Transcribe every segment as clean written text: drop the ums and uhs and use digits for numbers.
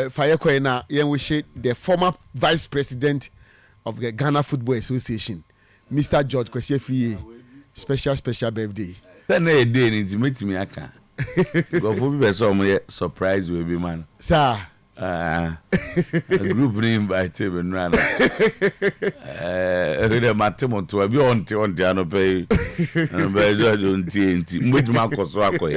fire koina yen wish the former vice president of the Ghana Football Association, Mr. George Kwesi Afriye, special birthday. Then a day in meet me aka. Go for be some surprise will be man. Sir. A group invited and ran. The Matimo to be on the ano pay and by TNT. Which Marcos Wako.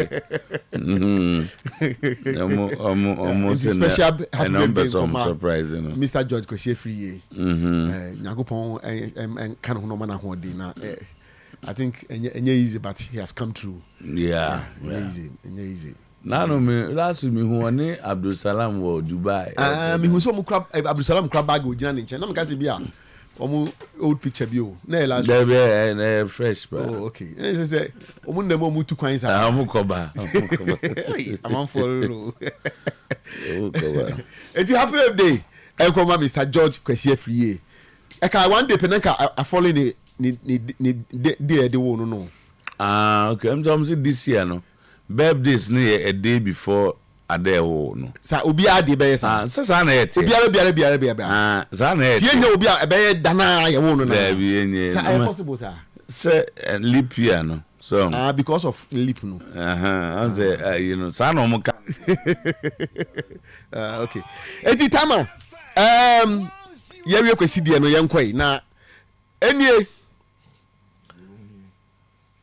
Almost special number some surprise. Mr. George Kwesi Afriye. Nyagopon and Kanonomana Hodina. I think easy, but he has come through. Yeah. Easy. Nano me last me who ane Abdul Salam wo Dubai. Me who so mu crab Abdul Salam crab bag o gina nche. Na me ka se bia omu old picture bi o. Na last. There fresh ba. Oh okay. Say omu ndem omu tu kwan sa. Omu koba. Amam follow. Omu koba. Eti happy birthday. E ko ma Mr. George Kwesi Afriye. E ka one day penanka a follow ni de wo no. Okay. I'm saying this year no. Birthdays near a day before a day no. Sa obi ade be sa. Sa na yet. Biara. Sa na yet. Tie nya obi a be dana ya wo no na. Sa impossible sa. Say leap year no. So because of leap no. I say you know, sa no mo ka. Okay. Eti tama. Ye kwesi die no ye nkwai na enie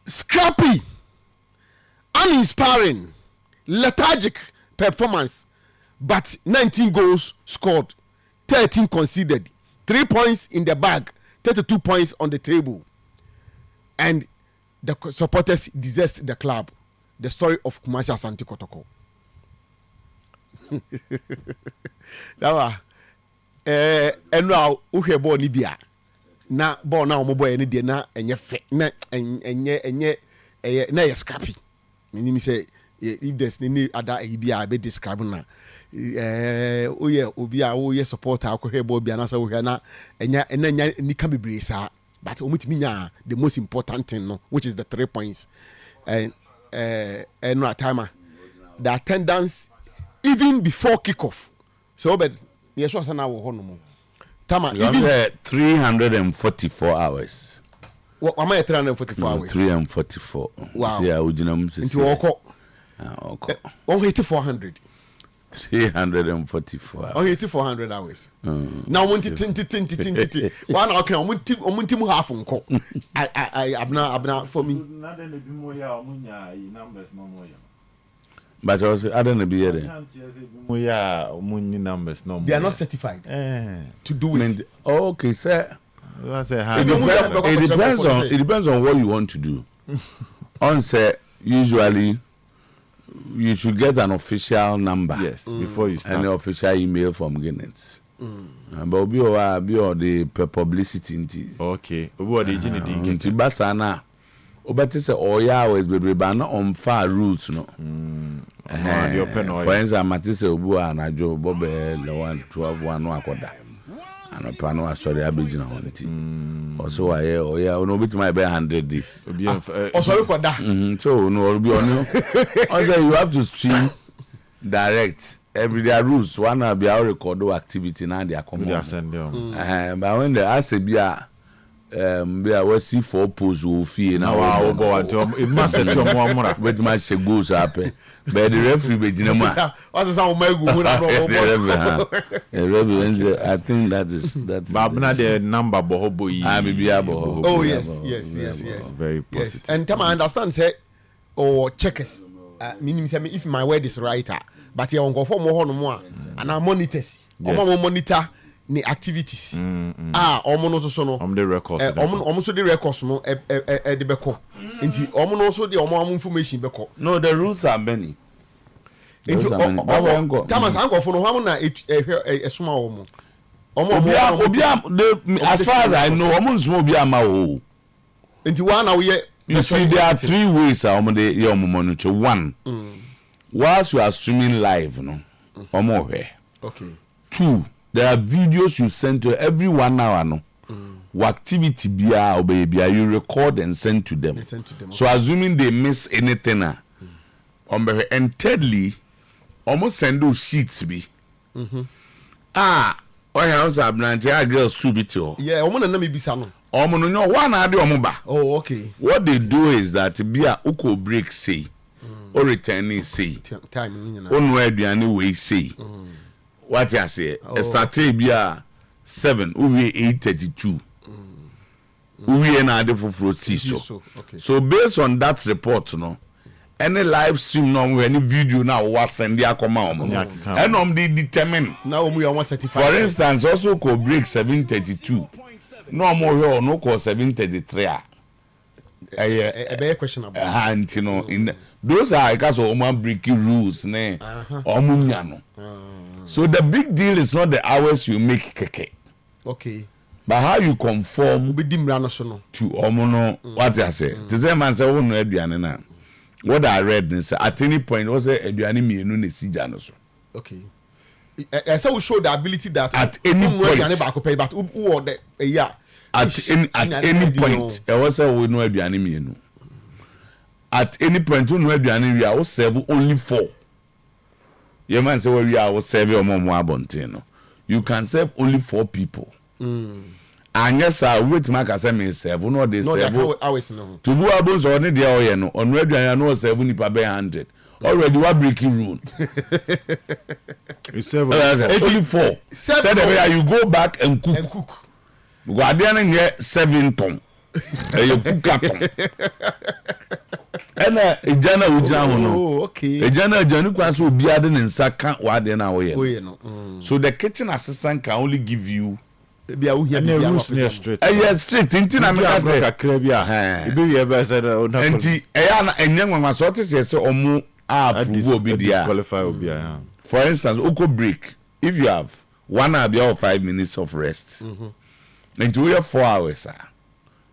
scrappy, uninspiring, lethargic performance, but 19 goals scored, 13 conceded, 3 points in the bag, 32 points on the table, and the supporters desist the club. The story of Kumasi Asante Kotoko. That was and now uhe ball ni bia na ball na omo boy ni de na enye fe na enye na ya scrappy. Meaning say if there's any other bia be describe na oye obi a oye supporter akohe ball bia na say we na enya ni ka bebre sa, but omutimi nya the most important thing no, which is the 3 points. And no timer the attendance even before kickoff. So but yes, was an hour no tama even 344 hours. What am I 344 hours? 344. Wow. Yeah, ujinam sisi. Into oko. Okay. 400. 344 hours. 400 hours. Now munti tinti. One okay, omunti mu half nko. I abna for me. But also I don't know be there. Numbers no. They are not certified to do it. Okay, sir. It depends on what you want to do. On say usually you should get an official number. Yes, before you start. And an official email from Guinness. But be the publicity. Okay. What the into Basana. Obati say oya always be na on far rules no. For instance, Matisse Obu and Ajo Bobe the 112 one no akoda. And a pano asori abijina honti. Also oya no bit my be 100 this. Also koda. So no be on you. Also you have to stream direct every day rules. One will be our record activity now they are coming. But when they ask be we see 4 posts will fee now it must set your more but much goes up but the referee be jinama I think that Babna the number bohobo oh yes very positive. Yes, and time I understand say or checkers meaning say if my word is right but you go for more no and our monitors monitor ni activities omo no so no the records omo so the records no de beko nti omo no so the omo information beko no the rules are many nti Thomas ango for no hwa na esuma omo as far as I know omo nsuma obi ama o nti wa na we you see there are 3 ways omo de your monitor. One, whilst you are streaming live no omo hwe. Okay. 2, there are videos you send to every 1 hour no. Activity bia or baby you record and send to them. So assuming they miss anything and thirdly almost send those sheets be House Abnantia girls too bit. Yeah, woman and me bisano. Omono no one adi omoba. Oh, okay. What they do is that bia uko break say or returning say. Time Onu aduane we say. What you say? Start bia 7 uwe 8:32. Uwe na ade foforo so. Okay. So based on that report no any live stream no any video now was send their command and they determine now we are certified. For instance also could break 7:32 no more here no call 7:33 a better question about and you know in those are because of breaking rules ne so the big deal is not the hours you make keke. Okay. But how you conform to omono what I say to say man say wonu aduane na what I read is at any point was say aduane mienu na sija no so. Okay. So we show the ability that at any point but who the yeah at any point e was say we no aduane mienu at any point we no aduane we are serve only 4. You man say we are serve omomo abontin no you can serve only 4 people. And yes, I wait make I say me serve no dey serve hours no to do abon so ne dey oye no on aduane no serve ni pa be 100 already what breaking rule you serve only 4 said that you go back and cook go aduane get 7 ton you cook ton ena ejana ujina ho no okay ejana ejani kwa so obi ade ne nsa ka wa de na oye no so the kitchen assistant can only give you bia wo hia bia rules near straight straight into na make say kakra bia e be we be say na enti ya na enyanwa so te say omo approve obi dia qualify obi ya. For instance uko break if you have 1 hour or 5 minutes of rest into your 4 hours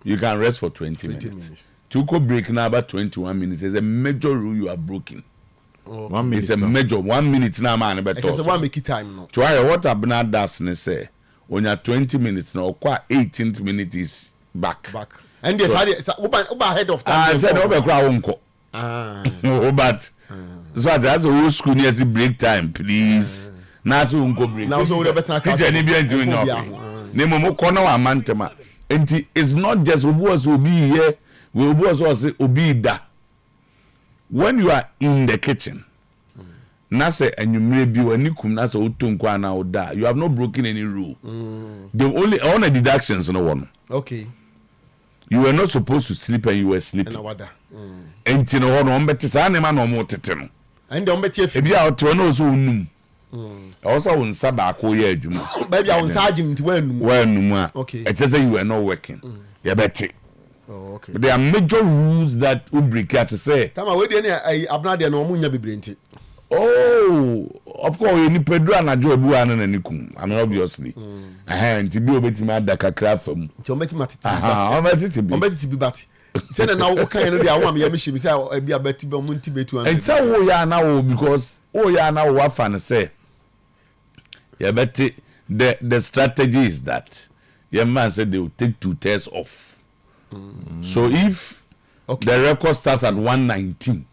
you can rest for 20 minutes. To go break now about 21 minutes is a major rule you are broken. 1 minute it's a major 1 minute now man but it's a one make it time no try what Abna does ne say on your 20 minutes now qua 18th minute is back and yes over ahead of time I said over crowd unko but so that's a whole school near the break time please na so unko break now so we better teacher ni bi ntimi no ne mo ko na wa mantema enti it's not just obu was obi here we obu was obi da when you are in the kitchen na say anwumre bi wani kum na say otonko ana oda you have not broken any rule the only all the deductions no one okay you were not supposed to sleep and you were sleeping enti no hono ombeti sa ne ma no mo tete no and ombeti afi ebi a oto no so onum also won saba ko ye adwuma baby a won sergeant wanum a okay it say you were not working you better. Oh, okay. But there are major rules that we break at to say. Tama we dey abna dey no mu nya bebrenti. Oh, of course you ni pedro anajo ebu anu na nikum. I mean obviously. Nti bi obetimi adaka kra fam. Nti obetimi matiti. Obetiti bi bati. Say na wo kan no dey awam ya me shimi say abi abati be mu nti betu an. And say wo ya na wo because ya na wo afa ne say. Ya beti the strategy is that your man said they will take 2 tests off. So if the record starts at 119,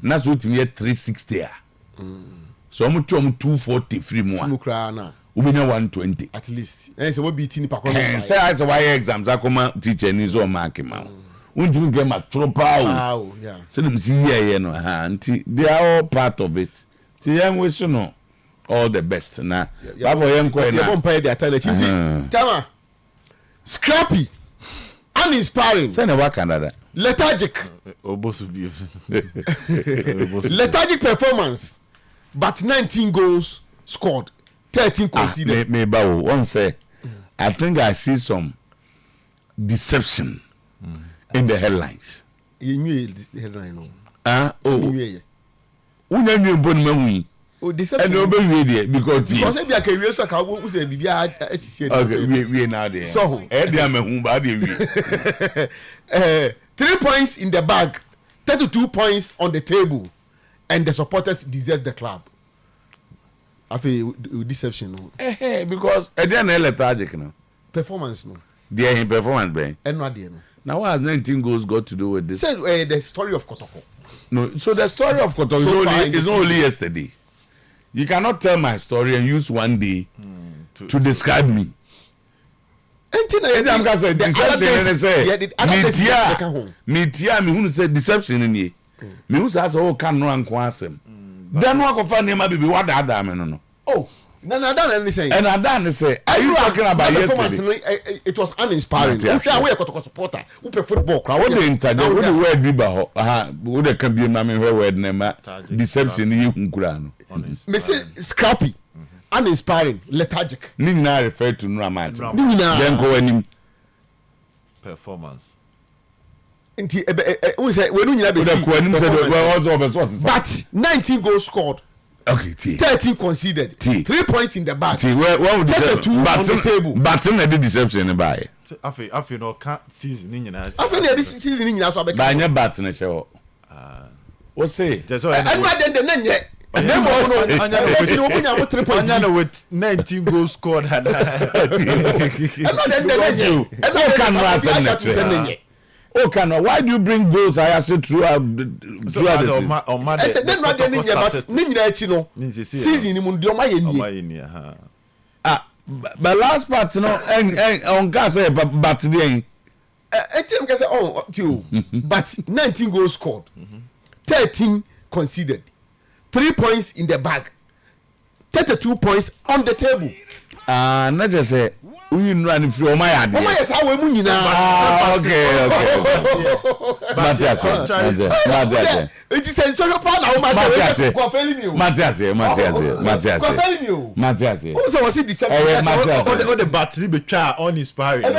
that's what we get 360. So I'm 240 free more. We 120 at least. And so we beat in Pakistan. Say I say why exams I come teacher ni zo mark him out. Won't you get my tropa? Yeah. So them see here no they are all part of it. So young we should know all the best na. But for young ko na. Tama. Scrappy. Uninspiring. Say na wa Canada. Lethargic. Lethargic performance. But 19 goals scored. 13 conceded. Me bawo one say I think I see some deception in the headlines. You knew the headline no. Unya nyu bon mahu. Oh, deception. And obey there because e bia ka wie so ka wo say bibia asisi. Okay, we now there. So, e dia mahu ba dey we. 3 points in the bag, 32 points on the table, and the supporters desert the club. After deception no. Because e dia na lethargic no. Performance no. There in performance ben. No there no. Now what has 19 goals got to do with this? Say the story of Kotoko. No, so the story of Kotoko is only yesterday. You cannot tell my story and use one day to describe me. I'm gonna say deception and say metia me who say deception in ye. Me who says oh can no anko asem. Then what go find him baby what that me no. Oh, no, anything. And I done say, are you talking about yesterday? It was uninspiring. We are a supporter. We play football. What the internet? What the word be ba? What the can be mami word name? Deception you kunkurano. Me say scrappy, uninspiring, lethargic. Ni na refer to no amount. Then go any performance. Inti we say when you be but 19 goals scored. Okay, 13 conceded. 3 points in the bag. Where would the 2 on the table? But in the deception in buy. I feel no can't season in your. I feel this season in your so be. Buy your bat in a show. What say? That's all. And then the name yet. With 19 goals scored. And then oh, Kano, why do you bring goals? I asked you throughout the I said, then rather than season but last part, no, and on gas, but today, but 19 goals scored, 13 conceded, 3 points in the bag, 32 points on the table. Not just say. We run through my idea. Oh, yes, I will mean okay. Matthias. It is a social partner. Matthias. Also, was it the battery betray uninspiring. So in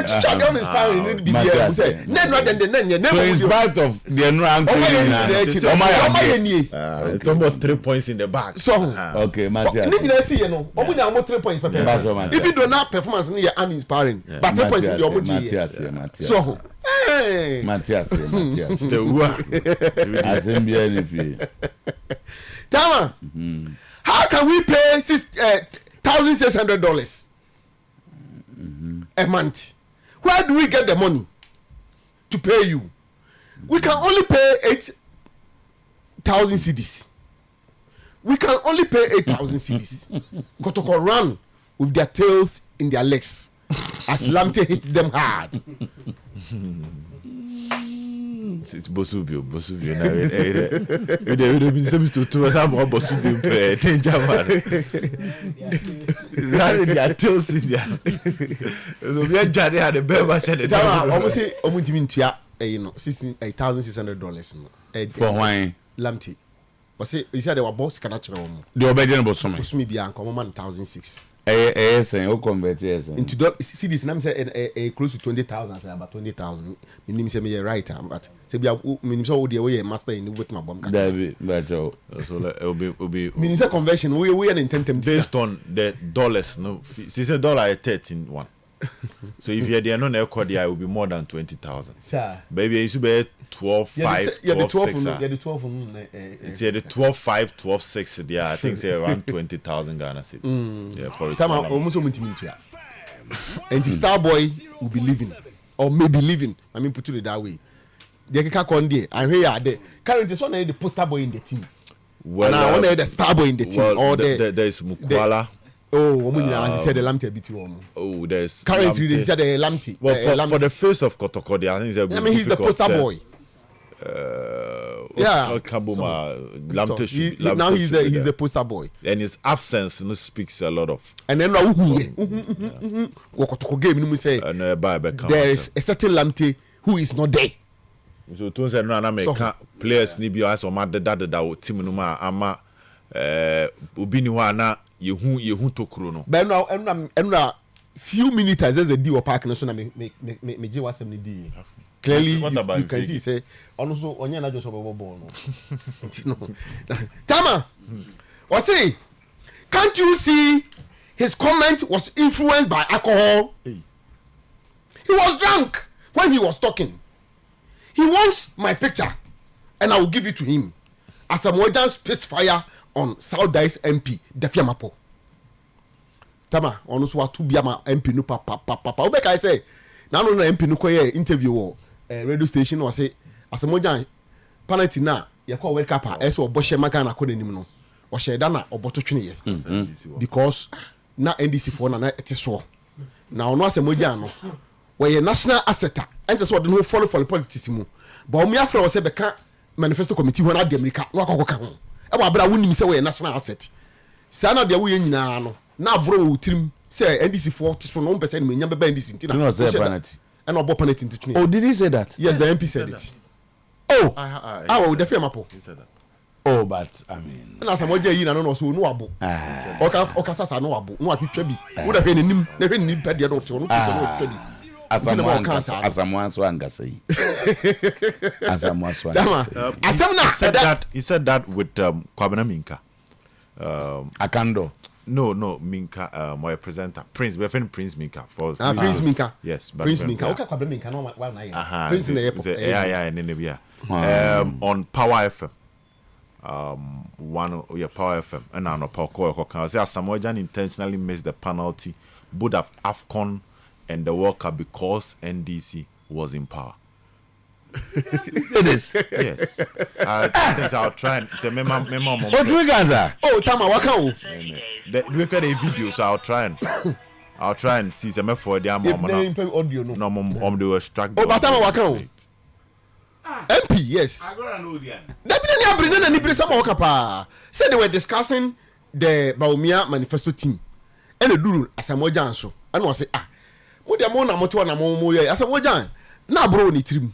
spite of the it's almost 3 points in the bag. So okay, Matthias. Even though now performance uninspiring, but 3 points in the Matthias. So hey, Matthias. Tama, how can we pay $1,600 a month? Where do we get the money to pay you? We can only pay 8,000 cedis. We can only pay 8,000 cedis. Kotoko run with their tails in their legs as Lamte hit them hard. It's Bosubio. Now it been supposed to us about Bosubio. Danger man. Their tails in there. So we are Johnny had a bear machine. Almost say $8,600. For why? Lamte. But say he said they were boss natural. The obedient boss me. Osumi Bian come man 1,600. O convert into see this name say close to 20,000, say about 20,000. Meaning say me right, but say be meaning so the way master in with my bomb. David, so will be meaning say conversion we an intent based on the dollars. No, she said dollar 13.1. So if you are there no record, there will be more than 20,000. Sir, baby, it should be 12.5. Yeah, the 12. It's the 12.5, 12.6. Yeah, I think say around 20,000 Ghana cedis. Yeah, for it. Time almost and the star boy will be leaving or maybe leaving. I mean, put it that way. They can come there. I'm here. There currently, one the poster boy in the team. Well, I want the star boy in the team. Or there is Mukwala. He said the Lamte beat you. Oh, there's currently they said the Lamte. Well, for the face of Kotoko, I think he's the poster boy. Yeah, now he's the poster boy, and his absence speaks a lot of. And then there is a certain Lamte who is not there. So to say no, na players ni bi as o ma that team no ma ama obi ni ho ana yehu tokuro no. But now few minutes as a deal park no so na me je wasem ni di. Clearly you can see say also onye na just ball no. Tama. Was he? Can't you see his comment was influenced by alcohol? He was drunk when he was talking. He wants my picture and I will give it to him as a modern space fire on South Dice MP Defiamapo. Tama onu so atu bia ma MP no papa obeka I say na no MP no koye interview radio station was say as a modern penalty na ye call World Cup as o bohye maka na ko nanim no ɔhyɛ da na ɔbɔto twene because na NDC for na ɛte so na ɔno asɛm ogya no wɔyɛ national asset ɛnsɛ sɛ ɔde no follow politics mu but ɔmo afra wɔ sɛ bɛka manifesto committee hɔ na ade America na wakɔkɔka ho ɛwɔ abira wonim sɛ wɔyɛ national asset saa na deɛ woyɛ nyinaa no na aburo wɔ tirim sɛ NDC for te so no mpɛ sɛ no nyam bɛba NDC ntina and ɔbɔ penalty into twene. Oh, did he say that? Yes, the MP said it. Oh, well, the firm apple. He said that. Oh, but I mean, na some oje yi na no so no abo oka sasa no abo no atwetwa bi wo da hwe nim na hwe nim pede do so no so no atwetwa bi asamu so angasa yi asamu so tama asam na he said that with Kwabena Minka Akando no Minka my presenter Prince we friend Prince Minka for Prince Minka yes Prince Minka okay Kwabena Minka no wa na ya Prince na ye yeah nenebia on Power FM one your Power FM and no Power can say Samoa Jan intentionally missed the penalty both of AFCON and the World Cup because NDC was in power. It is. Yes. I think I'll try and say what we got? Oh Tama waka o we got a video so I'll try and see some for the audio no they were struck. Oh but Tama waka o MP, yes. Said they were discussing the Baumia manifesto team. And the Duru Asamoah so. And was say, Mona Motua Namoya, Asamoah, na bro ni trim.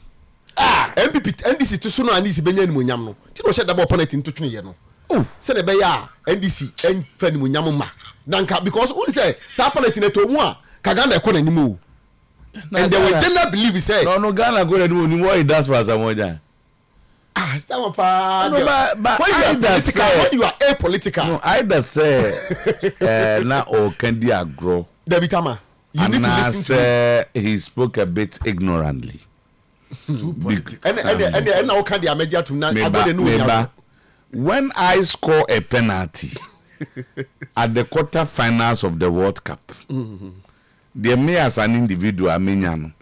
MPP, NDC to Suna and this Benyan Munyamo. Tino shed about opponent into 20 years. Oh, said a Baya, NDC, and Fanny Munyama. Nanka, because only say, Sapanet in a Towa, Kagana couldn't move. And there were gender belief he said no Ghana go and do what he does for Samoa. Some pa but when you are apolitical no either say na o candy agro David Tama you need to listen to he spoke a bit ignorantly too political and now can the media to na when I score a penalty at the quarter-finals of the World Cup the me as an individual amenyano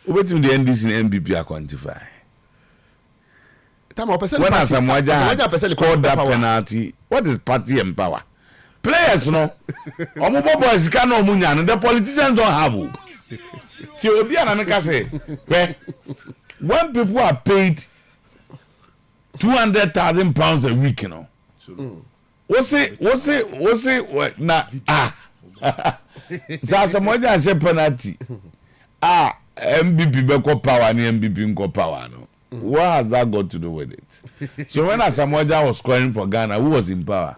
wetin the NDC and MPP quantify when Asamoah scored that penalty what is party and power players no omo boys can no munya the politicians don't have ti obi anameka say when people are paid £200,000 a week you know what's it na Asamoah say penalty MPP beko power ni MPP nko power no what has that got to do with it so when Asamoah was scoring for Ghana who was in power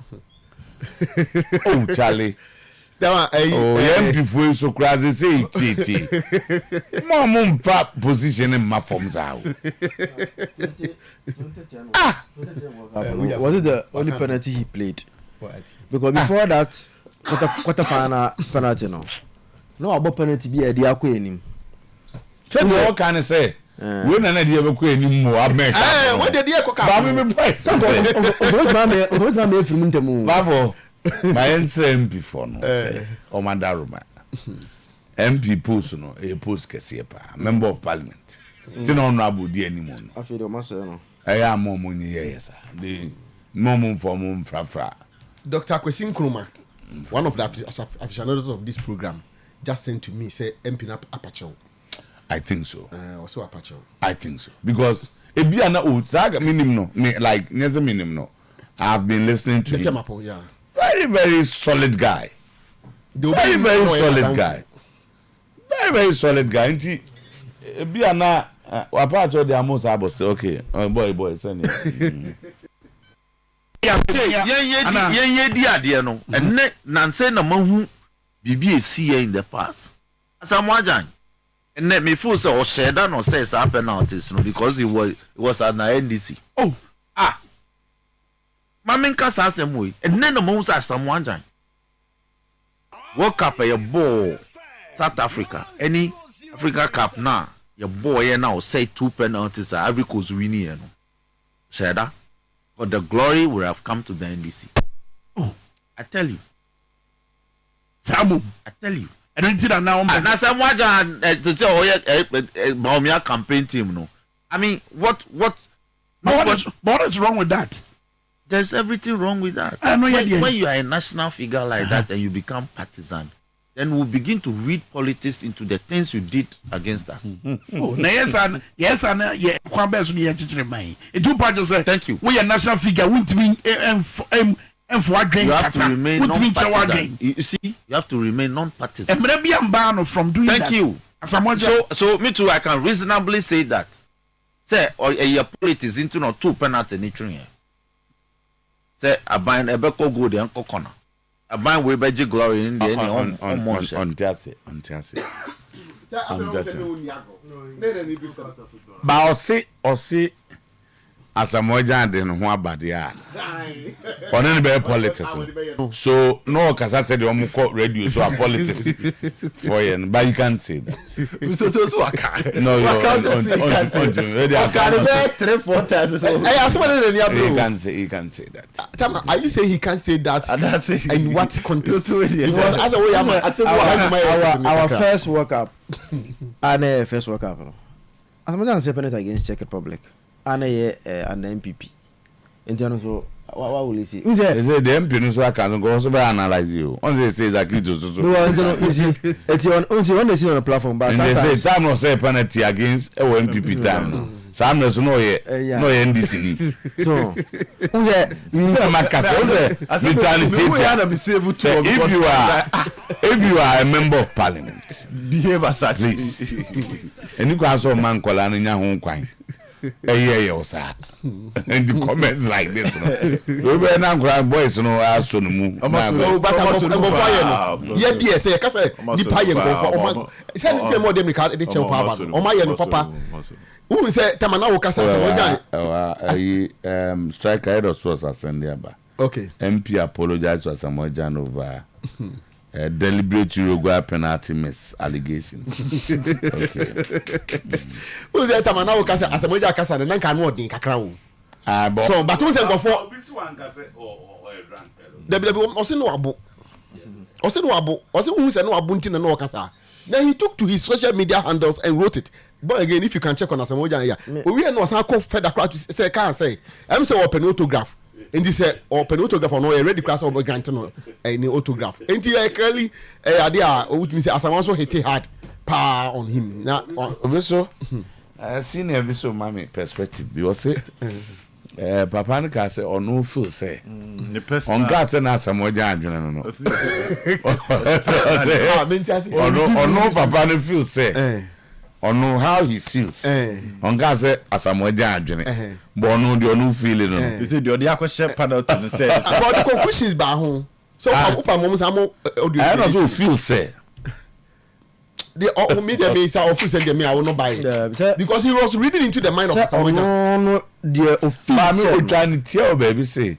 oh Charlie MPP for so crazy say titi mom position in my forms out was it the only penalty he played because before that quarter final penalty no about penalty be a dia ko enim tell me what can I say we na na dia be ko enim mo abek what the dia ko ka ba me price what ma me from ntemu bafo my MP for no say o madaruma MP post no e post kese pa member of parliament ti no no abodi animo no afi do ma say no eya momo nyi yesa the momo for mom frafra Dr. Kwesi Nkrumah one of the aficionados of this program just sent to me say MP na apache. I think so. Also apache. I think so because ebi ana o saga minim no me like nyeze minim no I've been listening to him. Yeah. Very solid guy. Very solid guy. Very solid guy. Nti ebi ana apache dey amos abo say okay boy send it. Yen di ade no enne nanse na mahu bibi esi in the past Asamoah enne me feel say o sheda no say sa penalties no because he was at na NDC maminka sa asem we enne na mahu say Asamoah World Cup ya ball South Africa any Africa Cup na ya ball ya now say 2 penalties Ivory Coast winning no sheda. But the glory would have come to the NDC. Oh, I tell you. Samu, I tell you. I don't think that now. And Asamoah to say, Baumia campaign team, no. I mean, what is wrong with that? There's everything wrong with that. When you are a national figure like that and you become partisan, then we'll begin to read politics into the things you did against us. Yes, thank you. We are national figure. You have to remain non-partisan. You see, you have to remain non-partisan. From doing Thank you. So me too, I can reasonably say that. Say, your politics into no 2 penalty ni twin. Say, aban ebeko go de anko corner. Aban we beji glory in the any on Jesse. Ba osi Asamoah de no ho abade a one be politics so no kasa say the omko radio so politics for you but you can't say that so waka no you can't 3-4 times so he can say that are you saying he can't say that in what context? Because as our first World Cup and first World Cup Asamoah say penalty against Czech Republic and an MPP. In terms of what will you see? They say the MP no so can go so analyze you. On they say that it is it's on they see on the platform but they say time no say penalty against MPP time. Some no NDC. So if you are a member of parliament, behave as such. Please. And you can so man call an in kwan. Sir. And the comments like this, we were not grand boys, no, as soon move. Yeah, dear, say, Cassa, the pie and go for send more than we can't edit your papa. Oh, my, and papa. Who said Tamana Cassa? Striker head of sports at Sunday. Okay. MP apologized to Asamoah over deliberate Uruguay penalty miss allegations. Okay. Who said Tamana Cassa? Asamoah Cassa, and then can more than Cacao. So, but who said before? Also no abo. Also no abo. Also who said no abuntin and no Cassa. Then he took to his social media handles and wrote it. But again, if you can check on Asamoah here, we are not so fed across to say, can't say, I'm so open autograph. And this open autograph or no, a ready class over granting any autograph. And here, clearly, idea, which means Asamoah so hit hard power on him. Now, so I seen every so mommy perspective. You say, Papa Nika say, or no fool say, on gas and Asamoah, or no Papa feel say. Or know how he feels. On gas Asamoah but no the no feeling. They say the other question panel to say about the conclusions by home. So I don't feel say. The media may say office and me I will not buy it because he was reading into the mind of Asamoah. No, the office will trying to tell baby say.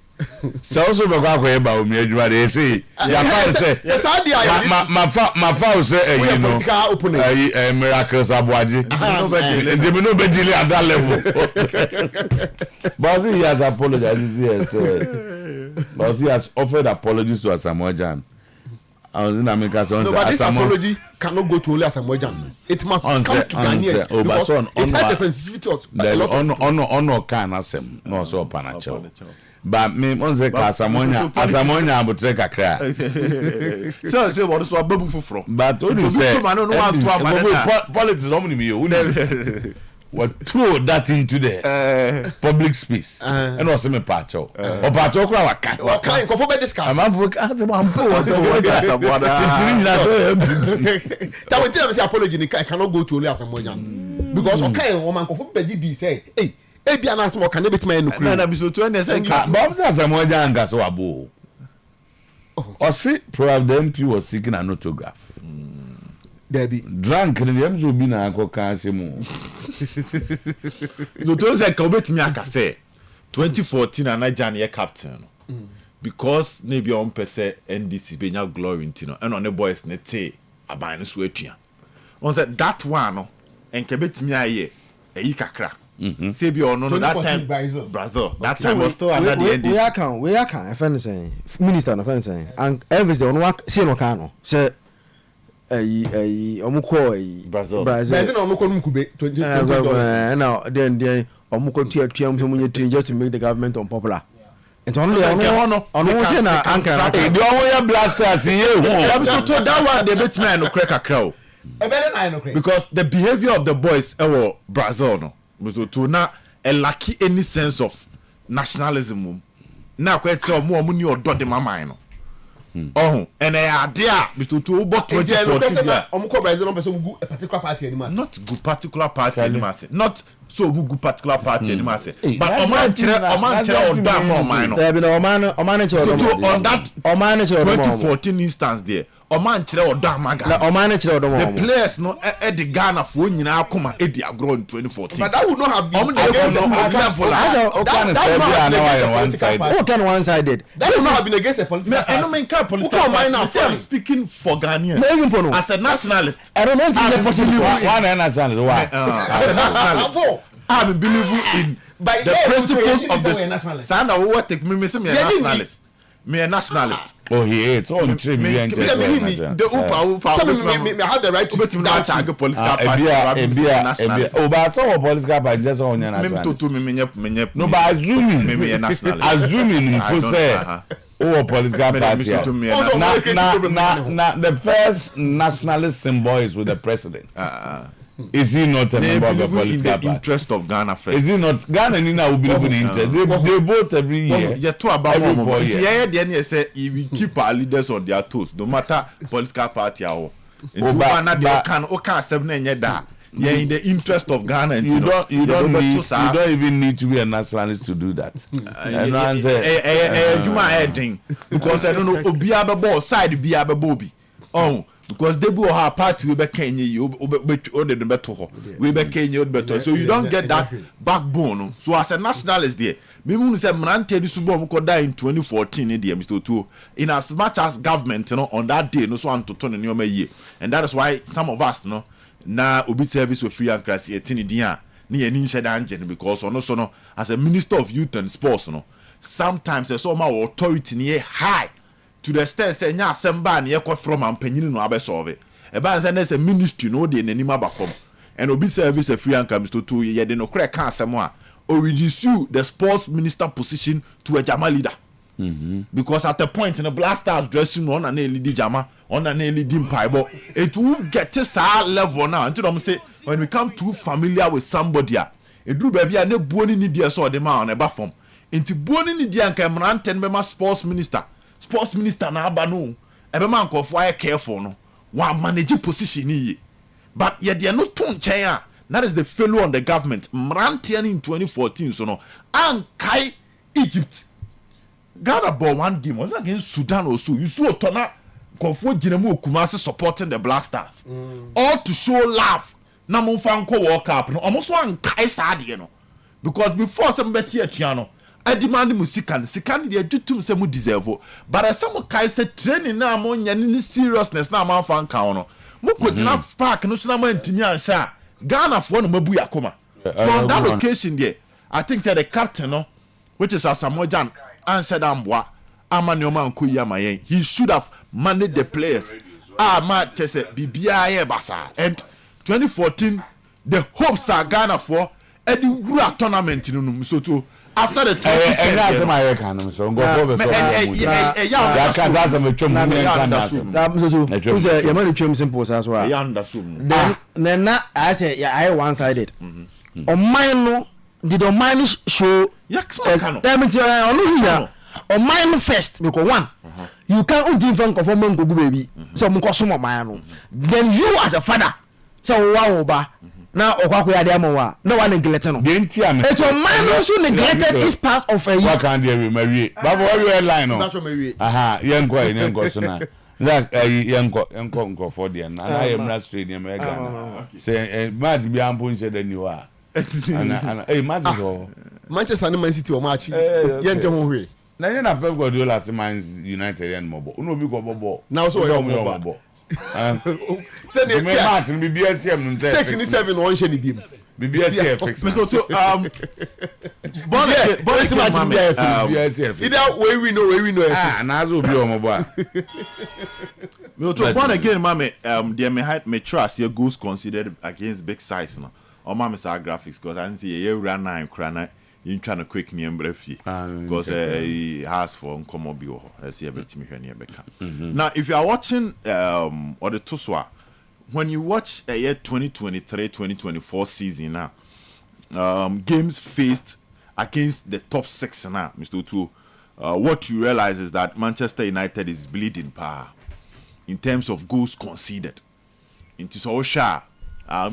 So also be kwa about me adwuma dey say ya fa say my fa say you know miracles aboaje dem no be deal at that level but he has apologized yes but he has offered apologies to Asamoah. No, but this apology cannot go to only Asamoah. It must come to Ghanaians because it has the sensitivity of a lot of ono can asem no so panacho. But me once Asamoah abutre kakra. So what so ababu foforo. But you say politics no me you what throw that into the public space and was me pacho or pacho kra waka ko for be discuss am for what apology cannot go to only Asamoah because okay woman ko for be di say hey bia na Asamoah can be no kru na be so to na say Bob Asamoah anga so abo or see probably the MP was seeking an autograph. Debbie drunk in the MZO be na akoka asemu no to say ka obetimi aka say 2014 anajan ye captain because na be on pese NDC be nya glory ntino and on the boys ne te aban no so atua on say that one no enke betimi aye eyi kakra say be on no that time Brazil that time was still under the NDC we can I find saying minister no find saying and every day on work say no can no say omuko Brazil omuko numkube $20 now then omuko tua so munye train just to make the government unpopular Nti ono say na anka na the one blasters here so that one they bet me no crack akra because the behavior of the boys Brazil no to na lack any sense of nationalism na quite say omo ni odo de mama no oh and idea to about 2014 omo Brazil no person go a particular party anymore not good particular party anymore not so good particular party anymore but oman chere odo am no there be no oman chere on that 2014 instance there oman chere odo amaga na oman chere odo the players no the Ghana for nyina akoma e di agro in 2014 but that would not have been one sided that would not have been against a political party. I'm speaking for Ghanaians as a nationalist. I don't know if it's possible. One nationalist why as a nationalist I believe in the principles of the nationalist. Sanda wo take me say me a nationalist. Me a nationalist. Oh, he is. Oh, me the upa. Me have the right to tag political party. Oh, but so political party just on your nationalist. No, but assuming me a nationalist. Assuming you say oh, political party. Now, the first nationalist symbol is with the president. Is he not a member of the political party? Interest of Ghana first. Is he not? Ghana Nina will believe in the interest. They vote every year. Yeah, two about every 4 years. Yeah, then say we keep our leaders on their toes, no matter political party or. Into Ghana, they can 7 years that. Yeah, in the interest of Ghana. You don't even need to be a nationalist to do that. Because I don't know. Obiababo side Biababobi. Oh. Because they will have party we be Kenya you the better we be Kenya better so you don't get that backbone so as a nationalist there me mun say mrante di subo mo die in 2014 there Mr. Otuo in as much as government on that day no so antoto ne nyoma yie and that is why some of us na obi service for free and class etini dia na ye ni nhyeda anje because ono so no as a minister of youth and sports sometimes there's so much authority near high to the extent say nya assemba na ye ko from ampanyin no abesolve e ba say na say ministry no dey nanim aba form and obi service a free and Mr. Otuo ye dey no kra kan asem a or reduce the sports minister position to a Jama leader because at the point in the blasters dressing on an lead Jama on an lead Paibo it will get to that level now until I'm say when we come too familiar with somebody it do baby and boni ni dia so the man on a platform into boni ni dia nka mranten be ma sports minister na aba no e be man ko for careful no wa manage position ni but ye dia no to nchen a that is the failure on the government mranten in 2014 so no ankai Egypt Ghana bought one game was against Sudan or so you saw Tona Kofo Jinemu Kumasi supporting the Black Stars all to show love na mo fan ko World Cup no almost one kai sade no because before somebody atiano I demand musikan sikan dey tutum say mu deserve but as some kai say training na mo nya ni seriousness na man fan kan no mo ko dina park no so na man ntimi ansha Ghana for no mabu yakoma from that location there I think that the captain no which is Asamoah answered Ambwa Amanioma Nkuyama he should have managed the players ma tese bibia basa and 2014 the hopes are Ghana for the World tournament no Mr. Otuo after the 2010 so go for then I say I one sided on mine did on mine show on mine first because one you can't do from conform go baby so mo koso mo man then you as a father so wow ba now okwakoya dey amawa no one neglect no it's on mine also neglected is part of a what can dey marry baba what you line no aha yenko so na that yenko for there na I am not straight dem e Ghana say match bi ampo nche da ni wa ana match go Manchester and Man City o match yente ho hwe na ye na Pep Guardiola se Man United yen mobo no bi go bobo now so we mobo say the match ni BBSM no say 67 won she ni bim BBSF fix so bonus match ni BBSF either we know na zo bi o mobo a me to born again mama there me trust your goals considered against big size no or mama say graphics because I see ye run 9 krana in trying to quick near breathy because he has for uncommon bio as he ever to me near Becca. Now, if you are watching or the Tuswa, when you watch a year 2023-2024 season now, games faced against the top 6 now, Mr. Otuo, what you realize is that Manchester United is bleeding power in terms of goals conceded. Into so sure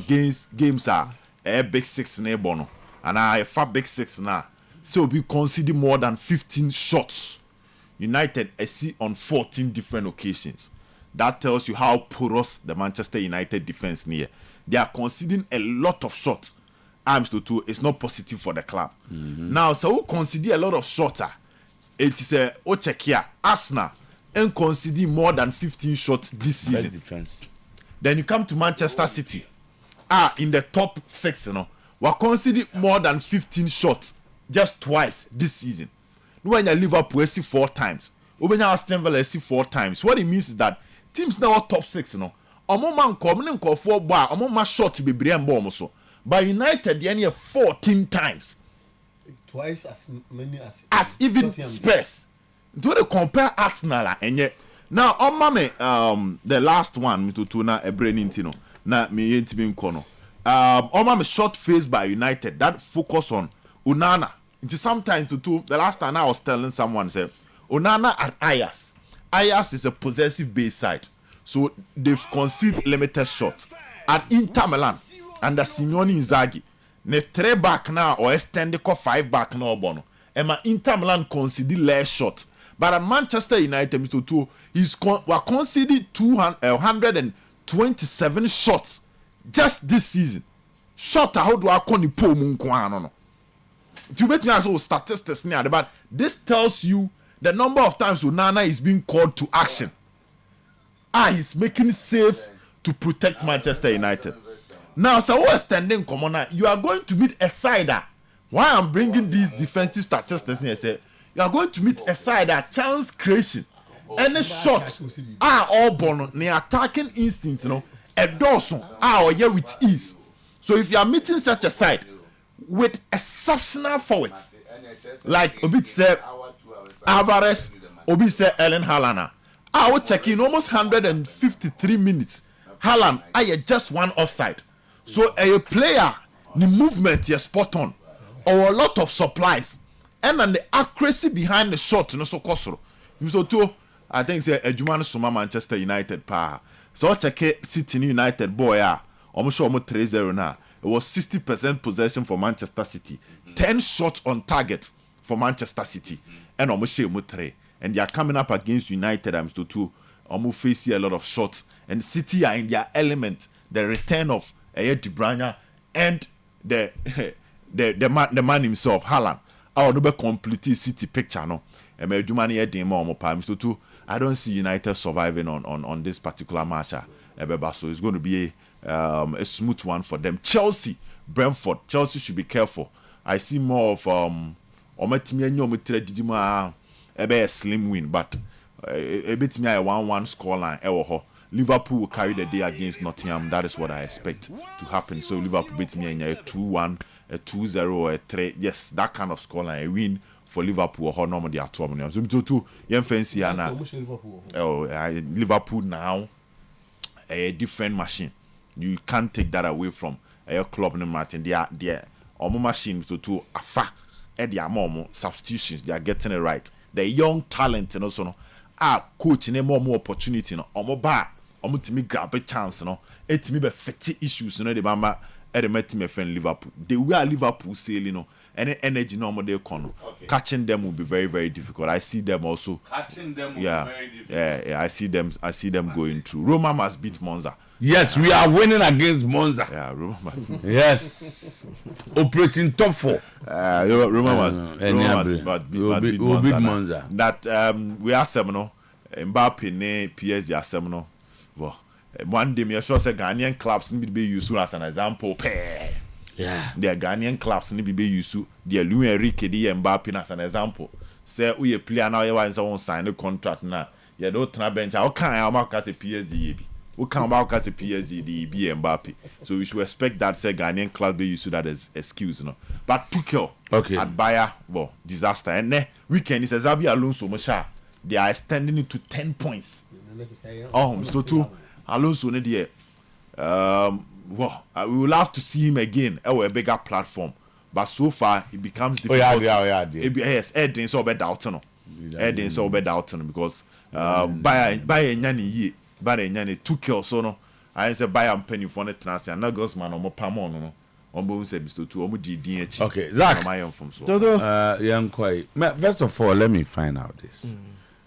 games are a big 6 neighbor no, and a far big 6 now. So we conceded more than 15 shots. United I see on 14 different occasions. That tells you how porous the Manchester United defense near. They are conceding a lot of shots. Mr. Otuo, it's not positive for the club. Now, so who concede a lot of shots? It is a Ochekia, Arsenal, and concede more than 15 shots this season. Defense. Then you come to Manchester City. In the top 6, we're conceding more than 15 shots just twice this season. When you Liverpool, see 4 times. When you Aston Villa, see 4 times. What it means is that teams now are top 6, Omo man coming for 4 bar, omo man shot to be Brian Bomoso. But United, they are 14 times. Twice as many as even Spurs. Do they compare Arsenal and yet now on mame the last one me to tuna a brain intino na me yenti bin kono on mame short face by United that focus on Onana. It's sometimes the last time I was telling someone say Onana and Ajax is a possessive base side, so they've conceded limited shots. At Inter Milan under Simeone Inzaghi ne 3 back now or extend the 5 back now bono. Emma Inter Milan conceded less shots. But at Manchester United, Mr. Otuo, were conceded 127 shots just this season. Shot how do I call the poor no. To make me also statistics near, but this tells you the number of times Onana is being called to action. He's making it safe to protect Manchester United. Now, so what's standing common? You are going to meet a side. Why I'm bringing these defensive statistics here? Say you are going to meet a side that chance creation. Any shot all born the attacking instinct, a Dawson or yeah with ease. So if you are meeting such a side with exceptional forwards like Obi say Alvarez, Obi say Ellen Haaland, I will check in almost 153 minutes. Haaland, I just one offside. So a player, the movement is spot on, or a lot of supplies, and then the accuracy behind the shot, so Kosoro. Mr. Otuo, I think say Ejumani Suma Manchester United pa. So check City United boy almost 3-0 now. It was 60% possession for Manchester City, 10 shots on target for Manchester City, and almost 3. And they are coming up against United. I'm still too. Almost facing a lot of shots, and City are in their element. The return of De Bruyne and the man himself, Haaland. I will never complete City picture, no. I don't see United surviving on this particular match. So it's going to be a smooth one for them. Chelsea, Brentford. Chelsea should be careful. I see more of a slim win, but a bit me a 1-1 scoreline. Liverpool will carry the day against Nottingham. That is what I expect to happen. So Liverpool beat me in a 2-1, a 2-0, or a 3. Yes, that kind of scoreline, a win for Liverpool. Or normally at 12. So to fancy Liverpool now a different machine. You can't take that away from a club no Martin. They are machine to afa. They are substitutions. They are getting it right. The young talent and also coach in more opportunity to me grab a chance to me be fetty issues the bamba at the met my friend Liverpool. They were Liverpool sailing any energy normal they can catching them will be very, very difficult. I see them also catching them will be very difficult. Yeah, I see them going through. Roma must beat Monza. Yes, we are winning against Monza. Yeah, Roma must. Yes. Operating top 4. Roma must beat Monza. That we are seminal. Mbappe ne PSG are seminal. Well, one day me sure say Ghanaian clubs need to be used as an example. Yeah. The Ghanaian clubs need to be used. The Luis Enrique, the Mbappe as an example. Say we player now you want to sign a contract now. You don't turn bench. How can I make as a PSG? We come back as a PSG, the B Mbappe. So we should expect that say Ghanaian club they use that as excuse, no. But Tuchel at Bayer, well, disaster. And then weekend is Xabi Alonso, Masha. They are extending it to 10 points. Oh, Mr. Two Alonso, we will have to see him again at a bigger platform. But so far, it becomes difficult. Yes, Eden so bad doubting. Eden so bad doubting because Bayer Nyani. But Tuchel so no I say buy am penny for net transfer na Gosman omo pamon no omo say Mr. Two omo di echi. Okay, Zach. Young Koi. First of all, let me find out this.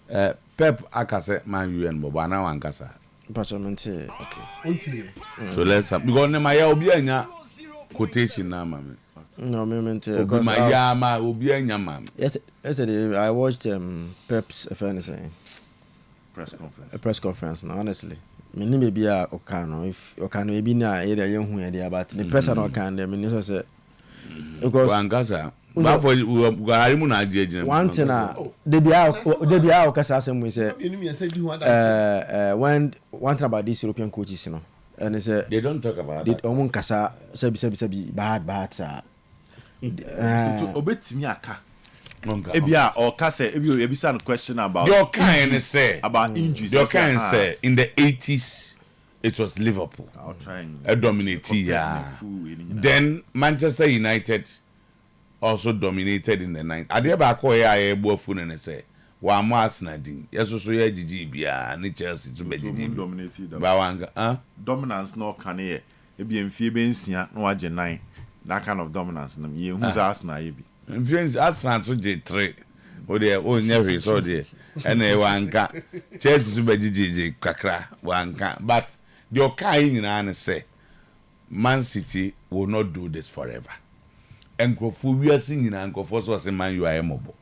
Pep akase Man U and Boba na wankasa. Okay. So let's have because na my obi anya quotation na mama. No, me because my yama obi anya mama. Yes, yesterday I watched Pep's press conference now, honestly. Me ni maybe a Okano if Okano maybe na e dey hu e dey about the press no can dem me say because wankasa ba for gari mu na agye one thing they be okasa asem we say when one thing about these European coaches, you know, and they say they don't talk about they omun kasa sabi bad obetimi aka Ebia or Kase, ebi some question about your kind say about injuries. Your kind say in the 80s it was Liverpool. I'll try and dominate. Then Manchester United also dominated in the 90s. Ade ba ko ya egbofu ne say wa mo Arsenal din. Yeso so ya gigi bia ni Chelsea to be gigi dominated. Ba wanga dominance no can here. Ebi emfie be nsia no age 9. That kind of dominance no ye who's Arsenal ye bi. Influence Arsenal to J3. O de o nyere so de. Ene wanka. Chelsea to be gigi kakra wanka. But the okai nyina say Man City will not do this forever. Enkofu wiase nyina nkofo so say Man U ayemobo.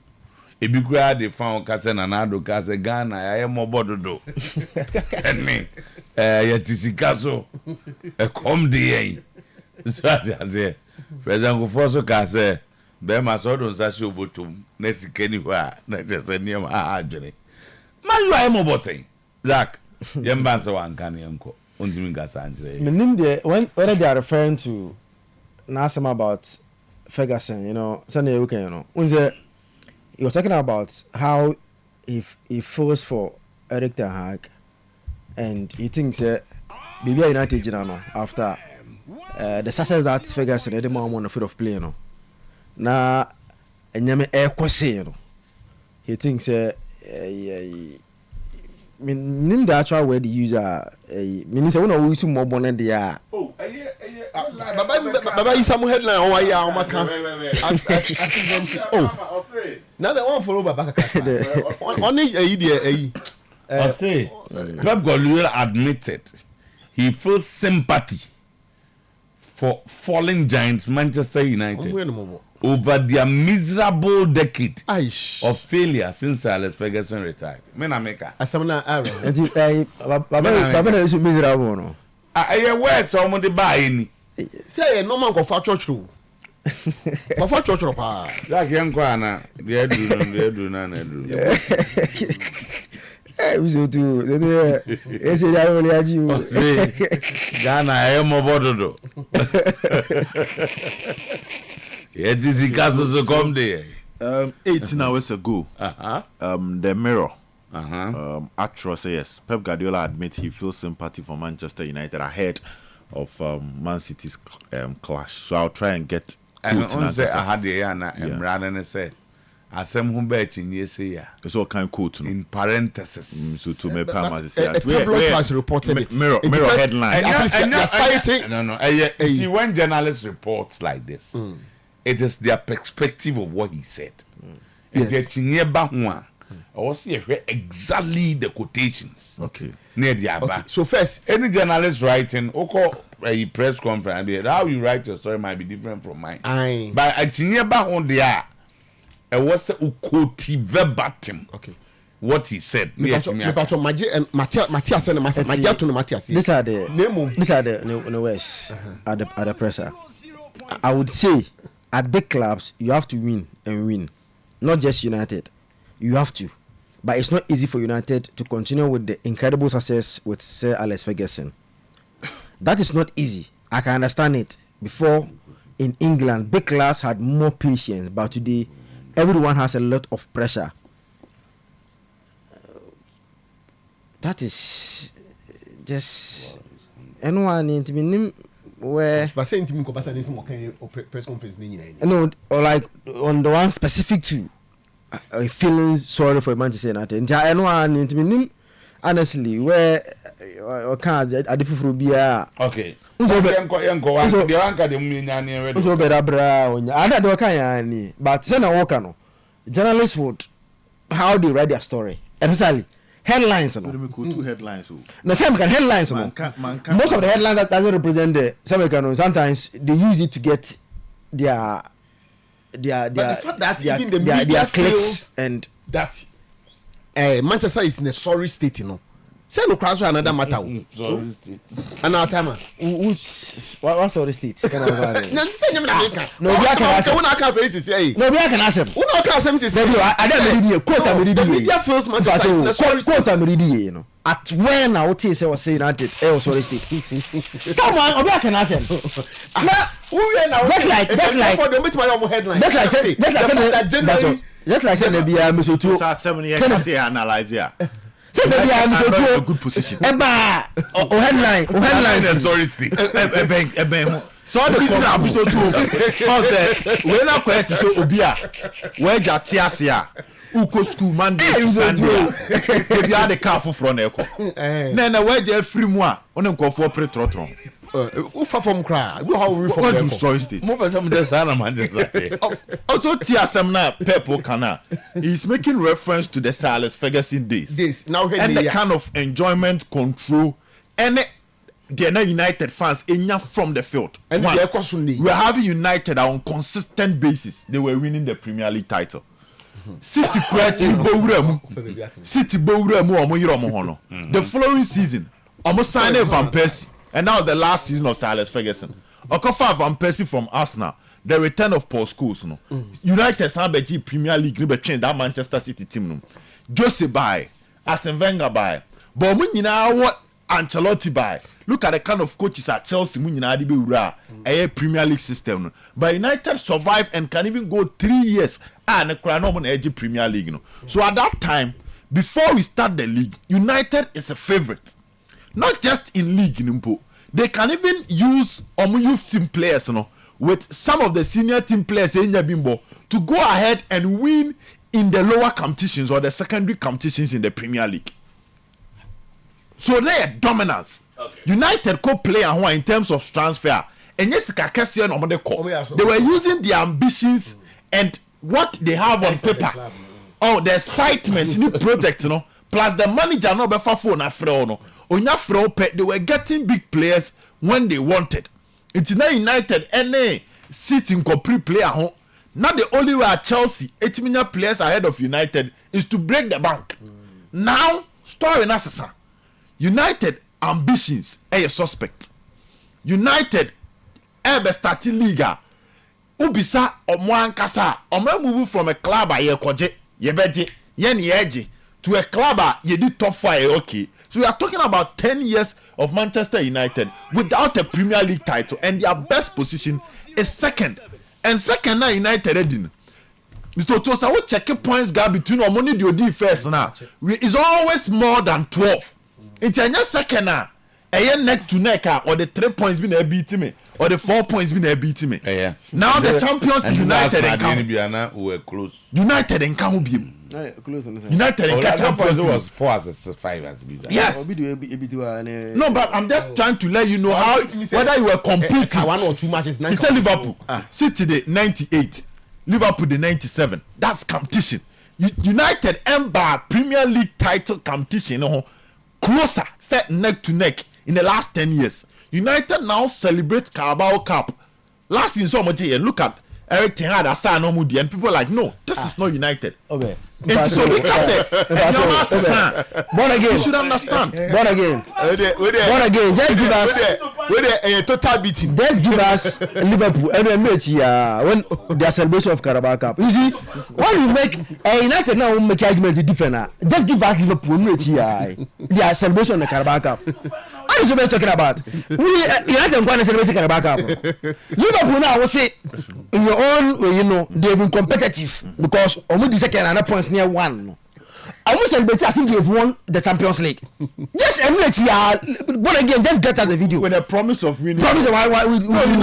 Ebi kura de fan kase na na do kase Ghana ayemobo dodo. Ene yatisika so e kom de yen. So aze President nkofo so kase be ma so do nsashi obotom na sikeni hwa na tese niam adwene. Man U ayemobo say Zach yemba so wanka ne enko. Meaning when they are referring to Nassim about Ferguson, you know, Sunday weekend, you know, he was talking about how if he falls for Eric Ten Hag and he thinks maybe United, you know, after the success that Ferguson had more on the field of play, you know. Now, and you know, he thinks meaning the actual word user meaning say we no use more bonnet there. Oh, baba is some headline on why ya o maka. Oh. Now the one follow baba kaka. Only I say Pep Guardiola admitted he feels sympathy for falling giants Manchester United over their miserable decade of failure since Alex Ferguson retired. Menameka. Asamna Aaron. Baba is miserable no. Aye words somebody buy any. Say no man go for church ro. Go for church ro pa. That young kwana, they do na do. Eh we so do. They say that only aji. Ghana I mo bododo. Yeah, this is so come there. 18 hours ago, the Mirror, actress says yes. Pep Guardiola admits he feels sympathy for Manchester United ahead of Man City's clash. So I'll try and get. And on say I had the and say, "Asem humbe chinyese ya." It's all kind of quote in parentheses. So to me, a tabloid has reported it. Mirror headline. See, when journalists reports like this. It is their perspective of what he said. Yes. I was exactly the quotations. Okay. Near the Abba. Okay. So first, any journalist writing, a press conference, how you write your story might be different from mine. But at Tinyaba on the air, I was quote verbatim. Okay. What he said. These are the worst at the presser. I would say at big clubs you have to win and win, not just United. You have to, but it's not easy for United to continue with the incredible success with Sir Alex Ferguson. That is not easy. I can understand it. Before, in England, big class had more patience, but today, everyone has a lot of pressure. That is just anyone in to where. But saying to me, press conference, no, or like on the one specific to feeling sorry for Manchester United. Anyone in to honestly, where or can't I different be okay. So better bra. I don't can but send a walker no. Journalists would how they write their story. Especially headlines no. Two headlines. The same can headlines no. Most of the headlines that doesn't represent the sometimes they use it to get their but the fact that even the media their clicks feels and that Manchester is in a sorry state, you know. Say no cross another matter. Sorry state. Another time. What sorry state? No, we can say. No, we can ask him. We can say. I don't read quote I'm reading. The media feels Manchester is in a sorry state. Quote I'm reading, you know. At when I would say was saying United, sorry state. Someone, we can ask him. Just like for the headline. Just like saying be Mr. Otuo. So 7 years can say analyze here. Say be Mr. Otuo. A good position. Eba headline. Sorry state. So the Mr. Otuo. When I quite so obia. Where Jatiasia. Uko school Monday to Sunday. We are the car for front echo. Nena where je free moi. On go for pre-trotron. Ufa from cry. We how we What do sorry state? More person dey sana Manchester. Also Tiasem na Pep Kana. He's making reference to the Sir Alex Ferguson days. This now And the kind of enjoyment, control, and the United fans from the field. And One, the we're having United on consistent basis. They were winning the Premier League title. City City the following season, almost signed Van Persie, and now the last season of Sir Alex Ferguson. Okofa Van Persie from Arsenal. The return of Paul Scholes, no. United Sambeji Premier League ni between that Manchester City team no. Jose buy, Arsene Wenger buy. But we nyina what Ancelotti buy. Look at the kind of coaches at Chelsea we nyina dey be wura. A Premier League system no. But United survive and can even go 3 years and kra no na edge Premier League no. So at that time, before we start the league, United is a favorite. Not just in league nimpo. They can even use youth team players no. With some of the senior team players in Yabimbo to go ahead and win in the lower competitions or the secondary competitions in the Premier League. So they are dominance. Okay. United co-player in terms of transfer. And yes, they were using their ambitions and what they have on paper. Oh, the excitement, new project, you know, plus the manager no befa phone afro no. Onya fro pe, they were getting big players when they wanted. It's now United any sitting complete player home. Not the only way at Chelsea 8 million players ahead of United is to break the bank. Now story necessary. United ambitions a suspect. United ebe starting league. Ubisa omwan kasa omo move from a club aye koje yebeje yen yeje to a club ye do top 5 okay. So we are talking about 10 years of Manchester United without a Premier League title, and their best position is second. And second now United reading. Mr. Otuo, what check points gap between Omoni the first now? Is always more than 12. It's just second now. Neck to neck or the 3 points been a beat me or the 4 points been a beat me. Yeah. Now the champions United and were close. United and can't be. United and champions was 4 as 5 as bizarre. Yes. No, but I'm just trying to let you know how whether you were competing 1 or 2 matches. He said Liverpool. City the 98, Liverpool the 97. That's competition. United embark Premier League title competition. Closer, set neck to neck in the last 10 years. United now celebrate Carabao Cup. Last in so much year, look at Eric Ten Hag as and people are like, no, this is not United. Okay. And so we can say, born again. You should understand. Born again. Just give us. a total beating. Just give us Liverpool and when their celebration of Carabao Cup. You see, when you make United now make argument different. Just give us Liverpool their celebration of the Carabao Cup. What is you talking about? We United want to celebrate the Carabao Cup. Liverpool now will say in your own way, you know, they've been competitive because almost the second and points near one. I won't celebrate as if they've won the Champions League. Just emulate one again, just get us the video. With a promise of winning. Promise of why we win.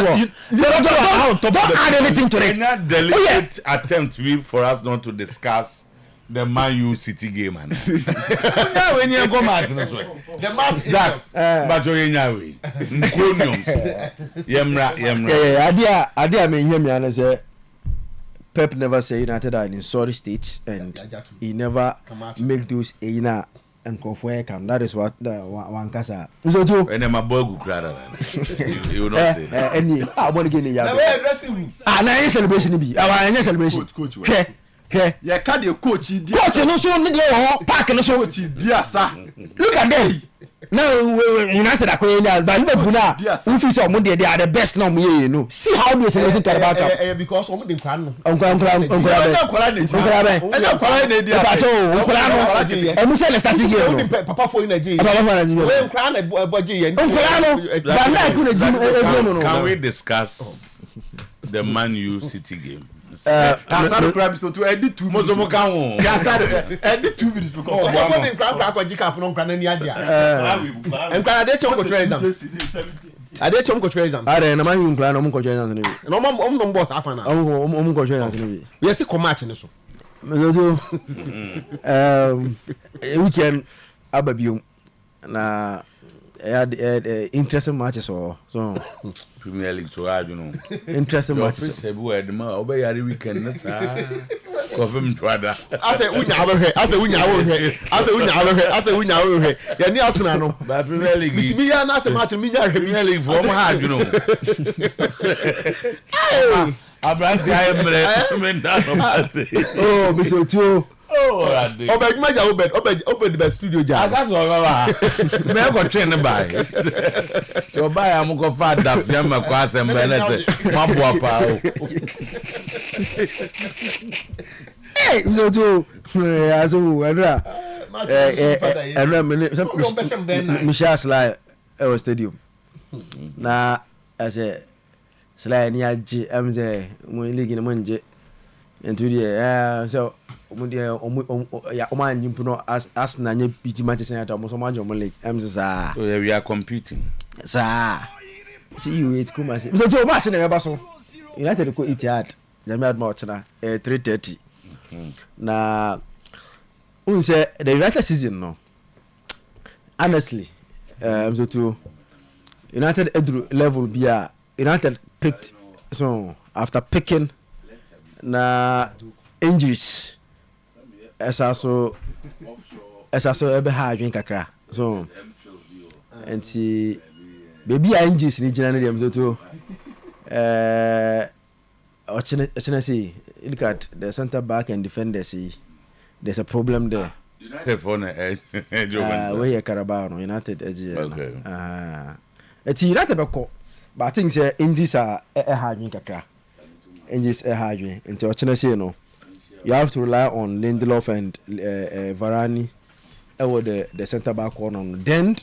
Don't add anything to it. Not delicate attempt for us not to discuss the Man U City game. When you go match, The match that, but you're in your way. Yemra. Yeah, I mean, hear me and say Pep never say United are in sorry states, and he never make those Eina and Kofoe come. That is what the one casa. So too. And then my boy go cry. You will not say. Any I want to get in Now we're addressing. na celebration be. Our celebration. Coach. Here. Yeah, can't the coach? Coach no so need dey park no so. Dear sir. Look at them. Now United are going there, but Liverpool now. We feel so they are the best now. You know. See how they celebrate Carabao Cup. Because some of them can. Uncle. I'm saying let's start again. Papa for Nigeria. Can we discuss the Man U City game? Kasaro crab so to edit 2 minutes. Mozomo kan Kasaro edit 2 minutes because for them crab jika no nkran ni adia. Nkran dey chom ko exams. Ade chom ko exams. Are na man nkran no mo ko exams ni. No mo boss afa na. Mo ko exams ni. We see come match ni so. Weekend ababium na interesting matches so Premier League so I don't know. Interesting matches. Say we had ma obey every weekend na sa. Confirm twada. I say unya we. Ya ni Arsenal no. But Premier League. Bitimi ya na say match mi nya hwe Premier League for my hard you know. Abranti ayemre Oh, Mr. Otuo. Obed the studio ja. That's all baba. Me go train by. So buy am go fa da fiam ma kwa assemble say mambo apa o. Hey, Mr. Otuo. Azu adra. Michelle Sly stadium. Na as a Sly ni aji am say mo league ni mo nje. Into the so ya oman nyimpuno as na nye piti Manchester United mo so manjo mo league sa so we are competing sa see you it come as so to match na ba so United ko Etihad Jamiat ma ochina 3:30 na unse the United season no honestly so to United level bia United picked so after picking na injuries esaso ebe ha adwen kakra so enti baby injuries ni gina na dem so to ochina see look at the center back and defender see there's a problem there. United for na we here Carabao no United edge okay. Eti United beko but I think say injuries are ha adwen kakra injuries ha adwen enti ochina see no you have to rely on Lindelof and Varane over the center back corner. Then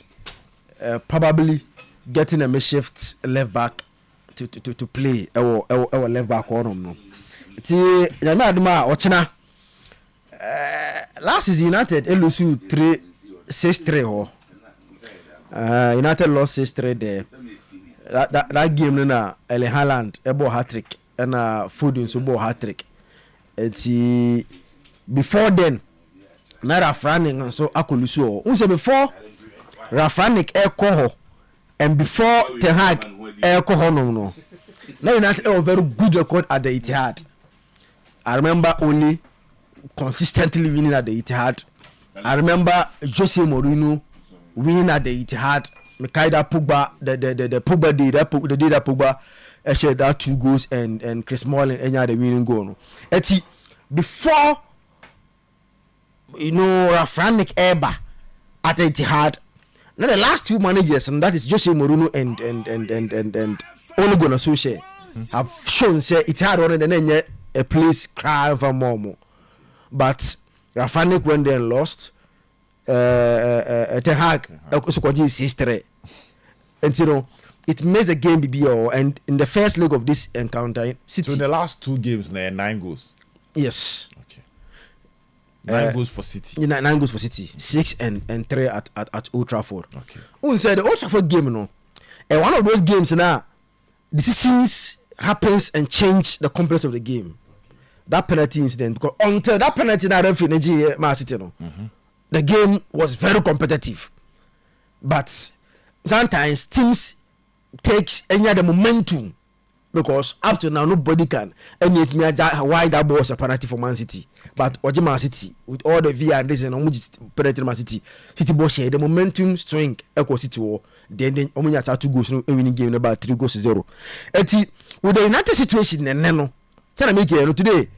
probably getting a makeshift left back to play our left back corner. No. Ti Jami Aduma Ochina last season United LSU 6-3 ho. United lost 6-3 there. That game na Erling Haaland ebo hat-trick and Foden so bo hat-trick. Eti before then na Rafranik so akolusu o say before Rafranik ekoho and before Ten Hag ekoho no now United have a very good record at the Etihad. I remember only consistently winning at the Etihad. I remember Jose Mourinho winning at the Etihad. Mikaida Pogba the Pogba day that Pogba shared that 2 goals and Chris Smalling any other winning goal no. Eti before Rafranik Eba at Etihad now the last two managers, and that is Jose Mourinho and Ole Gunnar Solskjaer, have shown say it's hard on and then a place cry for more. But Rafanik went there and lost. Ten Hag also got 6-3, and you know it makes the game BBO. And in the first leg of this encounter, City. So the last 2 games, there 9 goals. Yes. Okay. 9 goals for City. 9 goals for City. 6 and 3 at Old Trafford. Okay. Who said the Old Trafford game? No, and one of those games now, decisions happens and change the complex of the game. That penalty incident, because until that penalty, that referee Man City, no. The game was very competitive, but sometimes teams take any other momentum because up to now nobody can any why that ball was a penalty for Man City. But Man City with all the VR and this and penalty Man City ball share the momentum swing equal City war. Then only at 2 goals winning game about 3-0. With the United situation and no, can I make it today?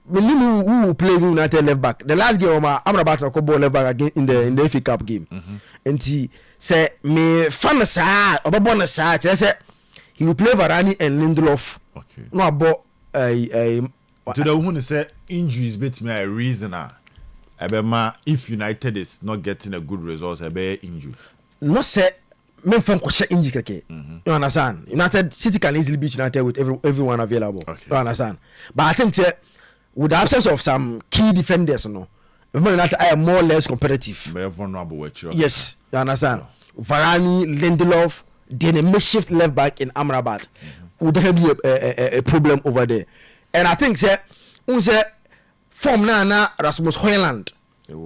Who play United left back? The last game, I'm about to ball left back again in the FA Cup game. And he said, "Me fan side, or bonus side." I said he will play Varane and Lindelof. Okay. No about To the woman said injuries bet me a reason. If United is not getting a good result, I be injuries. No say men fan question injury keke. You understand? United City can easily beat United with everyone available. Okay. You understand? But I think with the absence of some key defenders, United are more or less competitive. Yes, you understand. Varane, Lindelof, then a makeshift left back in Amrabat would definitely be a problem over there. And I think from now Rasmus Højlund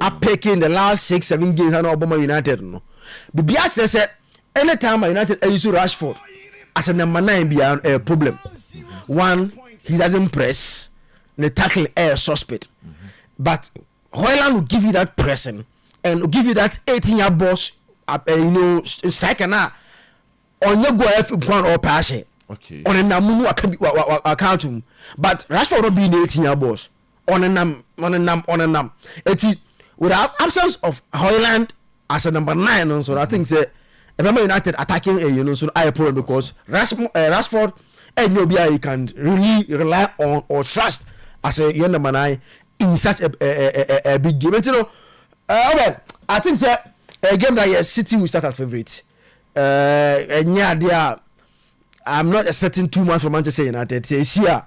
are picking the last 6-7 games and Obama United. No, the Biach said anytime United use Rashford as a number 9 be a problem. One, he doesn't press. The tackle air suspect, but Højlund will give you that pressing and will give you that 18-year boss, striker now. On your go F1 or pass it. Okay. On a namu account, but Rashford will be the 18-year boss. On a num. Without absence of Højlund as a number 9, so I think remember United attacking so I problem because Rashford and nobody can really rely on or trust. As a young man, in such a big game, I think a game that City will start as favourite. And yeah, I'm not expecting too much from Manchester United. This year,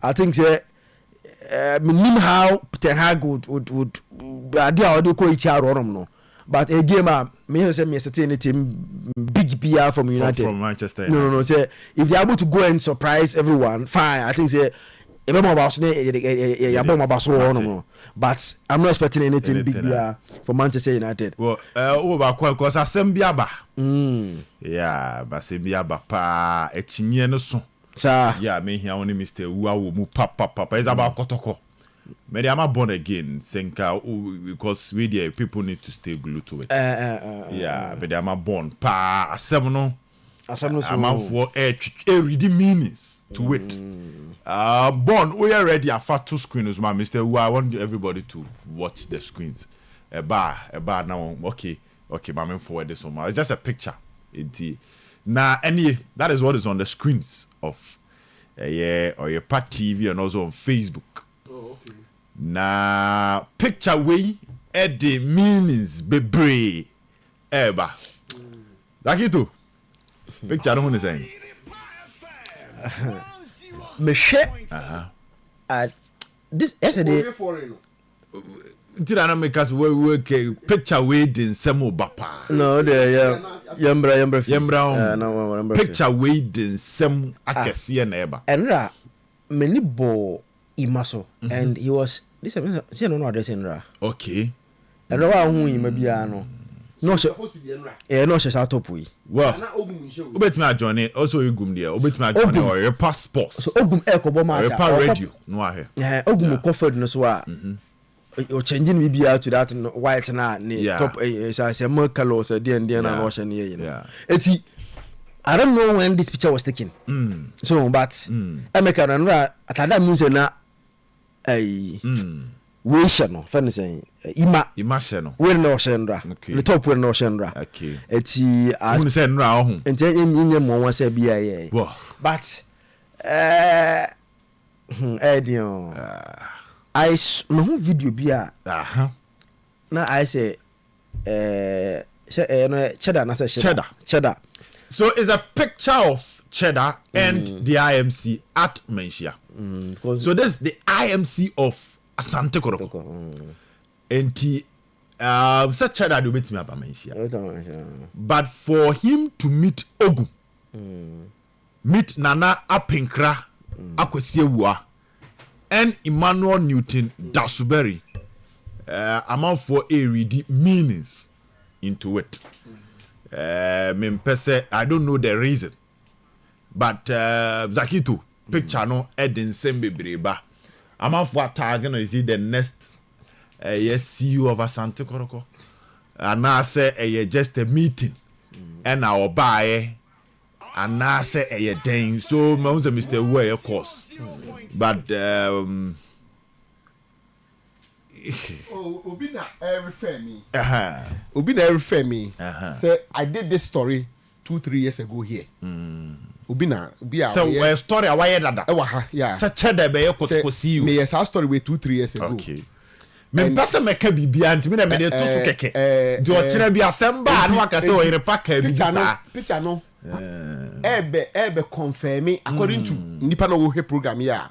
I think how Ten Hag would but a game, me certain team big PR from United from Manchester United. No. Say if they're able to go and surprise everyone, fine. I think but I'm not expecting anything big for Manchester United. Well, because Asembiaba. Yeah, but Asembiaba pa echinye no so. Sir. Yeah, me here only Mr. Uwa mu papa. It's about Kotoko. Maybe I'm born again, Senka, because we there people need to stay glued to it. Yeah, but I'm born pa asemno. I'm for reading meanings to it. Born, we are ready. I fat 2 screens, my Mr. Who I want everybody to watch the screens. A bar now. Okay, my forward this one. It's just a picture. Now, that is what is on the screens of Oyerepa TV and also on Facebook. Oh, okay. Now, picture way the meanings bebre eba. Like it too. Picture, I don't want to say. This yesterday. Did I not make us work picture weighed in some bapa? No, Yambra. Picture weighed in some Akasi and Eba. And many bo imaso, and he was this. No addressing Ra. Okay. And who you may be no, no, she's out of we. Well, obet me journey also you gum there. Obet me journey or your passport. So ogum echo bomber. Radio. No here. Yeah, ogum comfort no so. You're changing me be out to that white na top say more colors there and ocean here. Yeah. I don't know when this picture was taken. So, but I make an at that means na we hyɛ no fɛ no sɛ ima hyɛ no we na ɔhyɛ ndra the top we na ɔhyɛ ndra eti as who say ndra ho enti enye mo won say bia ye but Edion I me hu video bia na I say no cheddar na say cheddar so it's a picture of cheddar and the IMC at Menchia. So this is the IMC of Asante Kotoko. And such cheddar do meet me about Menchia. But for him to meet Ogu, meet Nana Apinkra Akwesiewua and Emmanuel Newton Dasuberry, amount for a read meanings into it. I don't know the reason, but Zakito picture no Eden Sembebreba. Amount for target is it the next CEO of Asante Koroko, and I say just a meeting and our buy. And now say a thing, so Mr. Way, of course. But Obina refer me. Obina refer me. Say I did this story 2-3 years ago here. Obina so where story away that. Yeah. Such a day be see you. Me yes story way 2-3 years ago. Okay. Me person make bibia ntimi na me dey to so keke. Do o kire bi asem ba no aka say Oyerepa ka bi sa. Picture no. Ebe confirm according to nipa no wo he program ya.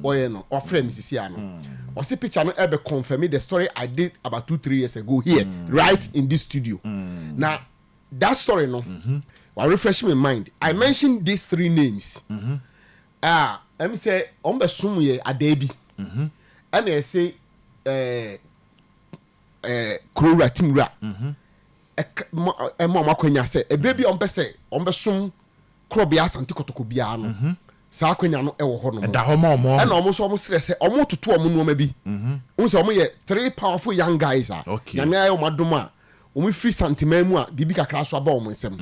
Oye no or frame Mrs. ya no. O see picture no ebe confirm the story I did about 2-3 years ago here right in this studio. Now that story no will refresh my mind. I mentioned these 3 names. Let me say on be sum ye adebi. And I say Kurura Timura. Mo makwenya se ebebi on pese on be sum krobia Asante Kotoko bia no. Sa akwenya no e wo ho no. Da ho mo. E na omo so omo sere se omo toto omo no ma bi. Unse omo ye 3 powerful young guys a. Nyame ayo madom a omo free Sometymer mu a bibi kakra so aba omo nsem.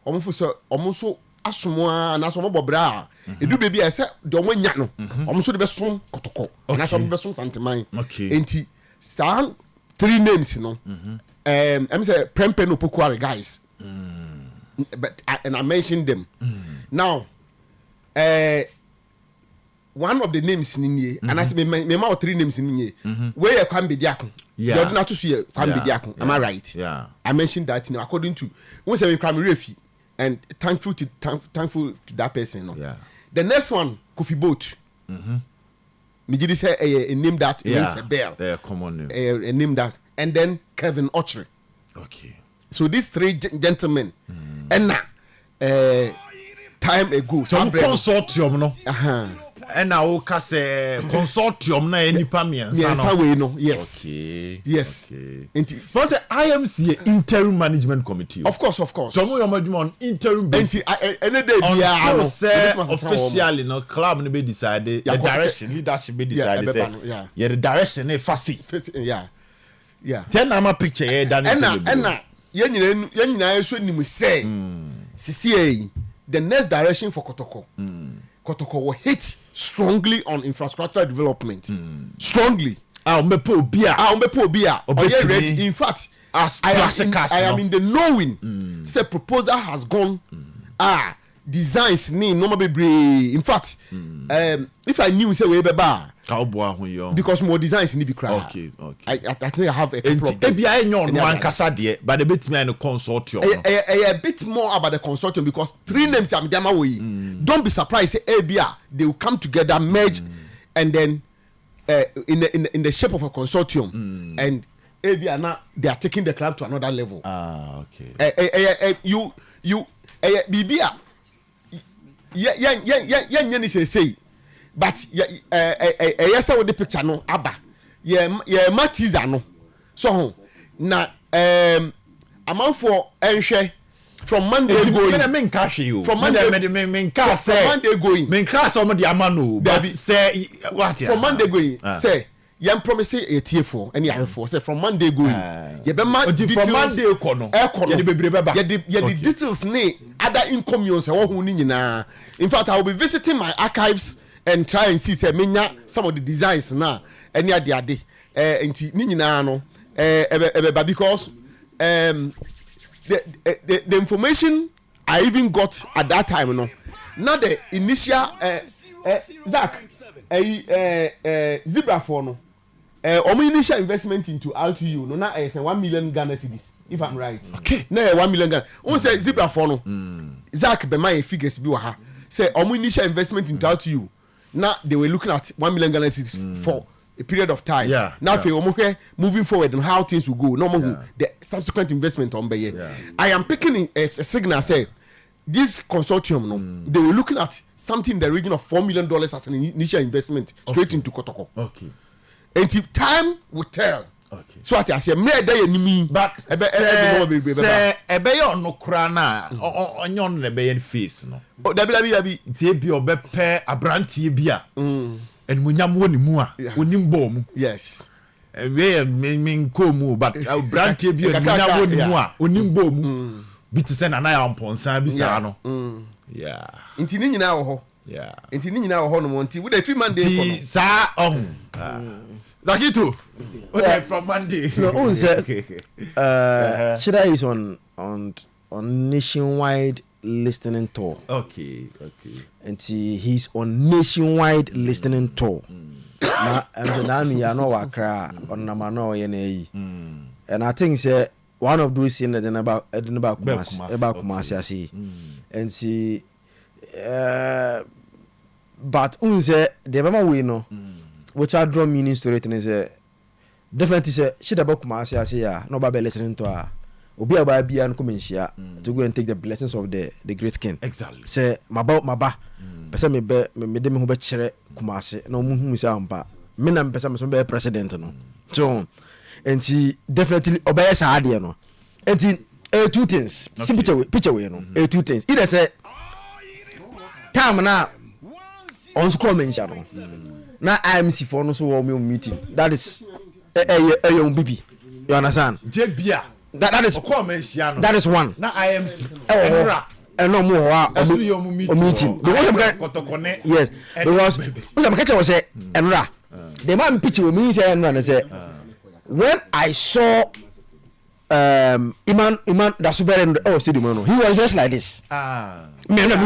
Omo fu so omo so asomo a na so omo bobra a edu bebi e se de omo nya no. Omo so de be som Kotoko. Na so omo be som Sometymer. Enti sa 3 names no. I'm say Prempe no Pokuare guys. But I mentioned them. Now one of the names in here, and I say me ma 3 names in here. Where you can be diakon. You are not to see can be diakon. Am I right? Yeah. I mentioned that according to once we come refi and thankful to that person. No? Yeah. The next one Kofi Boat. Me did say a name that rings a bell. A common name. A name that. And then Kevin Ochre. Okay. So these 3 gentlemen, and now, time ago, some consortium no. And now say consortium na enipa miensa no. Yes. Okay. Yes. Okay. So the IMC interim management committee. Of course. So we are on interim basis. Any day officially no club no be decided the direction leadership be decided say the direction e fasi. Yeah. Then I'm a picture here that and yen nyina so nim say CCA the next direction for Kotoko. Kotoko will hit strongly on infrastructure development. Strongly. Ombepo bia. In fact, I am in the knowing. Say proposal has gone. Designs need no be. In fact, if I knew say we be ba. Because more designs need be cry. Okay. I think I have a couple of them. But a bit me and consortium. A bit more about the consortium because 3 names I'm gonna way. Don't be surprised. Say ABA they will come together, merge, and then in the shape of a consortium. And ABA now they are taking the club to another level. Okay. You BBA. Yeah, say. But yes, with the picture no aba. Yeah, Matiza no. So na amount for enhwe from Monday going. From Monday going. Men class somebody amano. But say what? From Monday going. Say yam promise a TF4 any R4 say from Monday going. You be man details from Monday kono. You the details ne other income you say wo hu ni nyina. In fact, I will be visiting my archives and try and see say menya some of the designs na any ade nti ni nyina no because the information I even got at that time no not the initial Zach zebra for no initial investment into RTU no na 1 million Ghana cedis if I'm right. Okay. Na 1 million Ghana. On say zebra for no. Zach be my figures bi wa ha. Say initial investment into RTU. Now they were looking at 1 million Ghana cedis for a period of time. Yeah. Now for moving forward and how things will go. No more the subsequent investment on Baye. Yeah. I am picking a signal say this consortium no they were looking at something in the region of $4 million as an initial investment straight into Kotoko. Okay. Until time will tell. Okay. So I say me dey enemy but say ebe yo no kra na onyon na ebe face no. Oh dabi tie bi obepe abrantie bi a. En munyam woni mu a onim bo mu. Yes. We me ko mu but abrantie bi munyam woni mu a onim bo mu. Bi te say na na ya mponsan bi sa no. Yeah. Inti ni nyina wo ho. Yeah. Inti ni nyina wo ho no mo nti we dey free man dey ko no. Sa Zakito. Okay, from Monday. No, Shida is on nationwide listening tour. Okay. And he's on nationwide listening tour. Now me I know Accra on Namano YNA. And I think say one of those in the about Kumasi. And see but unze the mama we know. Which I draw meanings to it and is definitely say shit about Kumasi ya no babe listening to her. Obi ababi an come here to go and take the blessings of the great king. Exactly. Say maba. Pesa me de me ho be chere Kumasi no mu say ampa. Me na pesa me so be president no. So and he definitely obey sa ade no. And two things. See picture we no. Two things. Either say time na on school mention no. Na IMC for no so meeting. That is bibi. You understand? Jebia. That is that is one. Na IMC. No more meeting. Yes. Because I'm catch was say enra. The man picture me say enra and say when I saw Iman that super see the man. He was just like this. Me no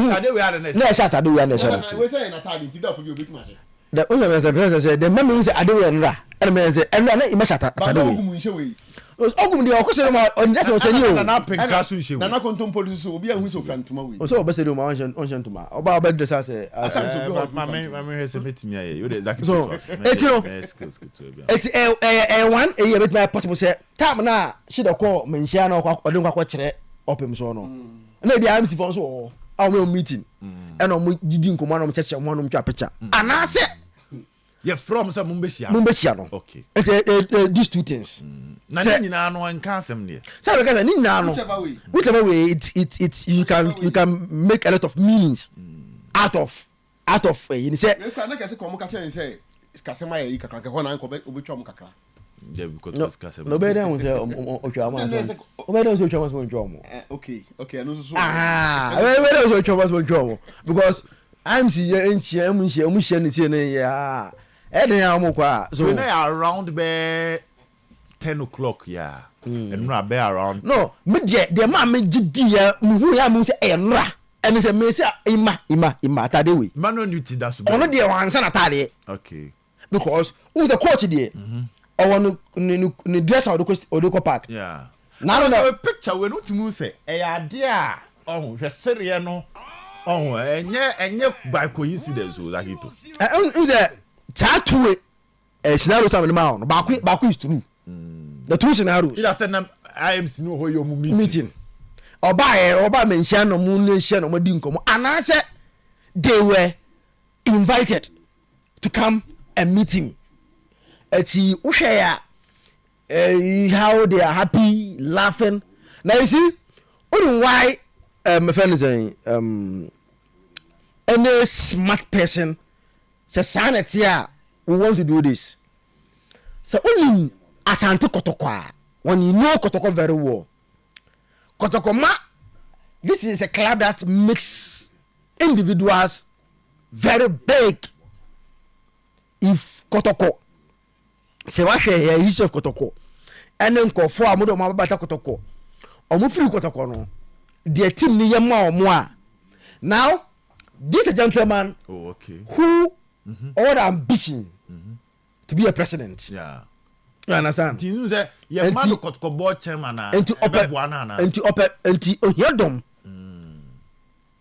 shot ado we are na. We say na tag it up you big machine. The person say the man say ado we enra. And me say enra na imashata ado we. Ogum de okose ma on that's what you na penka so hwe. Na kontom police so obi ahu so frantuma we. So obese de ma on tuma. Oba oba say ma me say metimi aye. You dey exactly. So etiro. One e ye bet my possible say time na she dey call menhia na odin kwa kire opem so no. Na bi am si fon so o meeting. E no mo didi nkomo na mo cheche mo no mtwa picture. Anase yeah, from some Mumbeshia. No. Okay. These two things. Na nyina no anka asem ne. Say because ni na no. Whichever way it's you can make a lot of meanings out of you say. We can na say komo ka chen say kasema ya ikakra ke ho na nko obetwa mo kakra. Yeah, because kasema. No better we say otwa ma. Obeda say otwa ma so ntwa mo. Okay, no so. We say otwa ma so ntwa mo because I'm see enchia ni say na ya. So when I around be 10 o'clock, yeah. And no be around. No, me the man me gidi ya mu ya mu say enra. And say me say ima tade we. Man no duty that so. Ono dey wan na tade. Okay. Because who's the coach there? I want no dress out Odoko Park. Yeah. Now no picture we no timu say e ya de a oh hwe sere no. Oh enye by coincidence o that it. Say Chatwe scenario time the man back is true. The two scenarios. You said I am no ho your meeting. Oba mention no mu nation no di nkomo. And say they were invited to come and meet him. Eti uhwe ya how they are happy, laughing. Now you see why my friend is saying any smart person say sanity we want to do this. So only asante kotoko when you know kotoko very well. Kotoko ma, this is a club that makes individuals very big if kotoko se wa hwe ya issue of kotoko ene nkofo a modo ma bata kotoko omo free kotoko no their team ni yema omo a now this a gentleman who all ambition to be a president. Yeah. You understand? You say your man kotoko board chairman na enti ohedom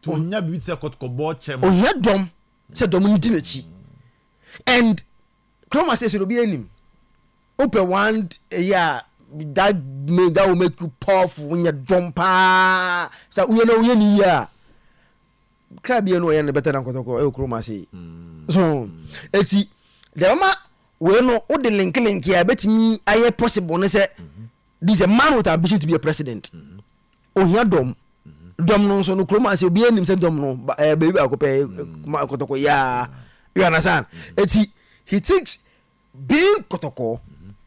to nya bi say kotoko board chairman ohedom say dom ndi na chi and Chroma says it'll be anim open one yeah that will make you powerful when you dump so we know we ni ya club you know you better than kotoko e Chroma say so eti the mama we no o de link ya betimi aye possible ne say this is a man with ambition to be a president ohedom dom no so no Chroma say obi anim say dom no baby akope kotoko ya you understand eti he thinks being kotoko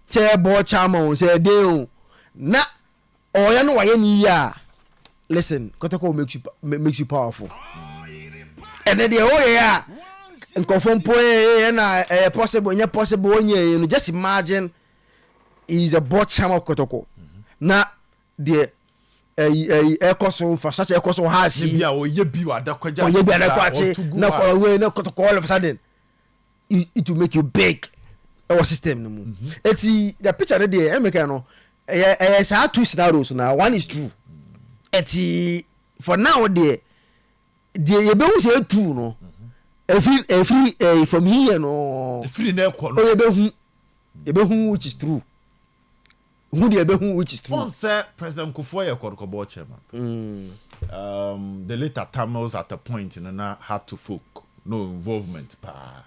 che bo chama say dey na oya no waye ni ya listen kotoko makes you powerful and then the whole ya nkofon po na possible nya possible onye you just imagine is a board chama kotoko na the ekoso infrastructure ekoso hasi bia oye bi wadakwaja oye bi adakwache na we na kotoko all of a sudden it will make you big our system no mu eti the picture there make no say two scenarios now one is true eti for now there you be say true no every from here no free na ekọ no you be who which is true who dey be who which is true on say President Kufuor kotoko board chairman the later Tamils at a point na had to folk no involvement pa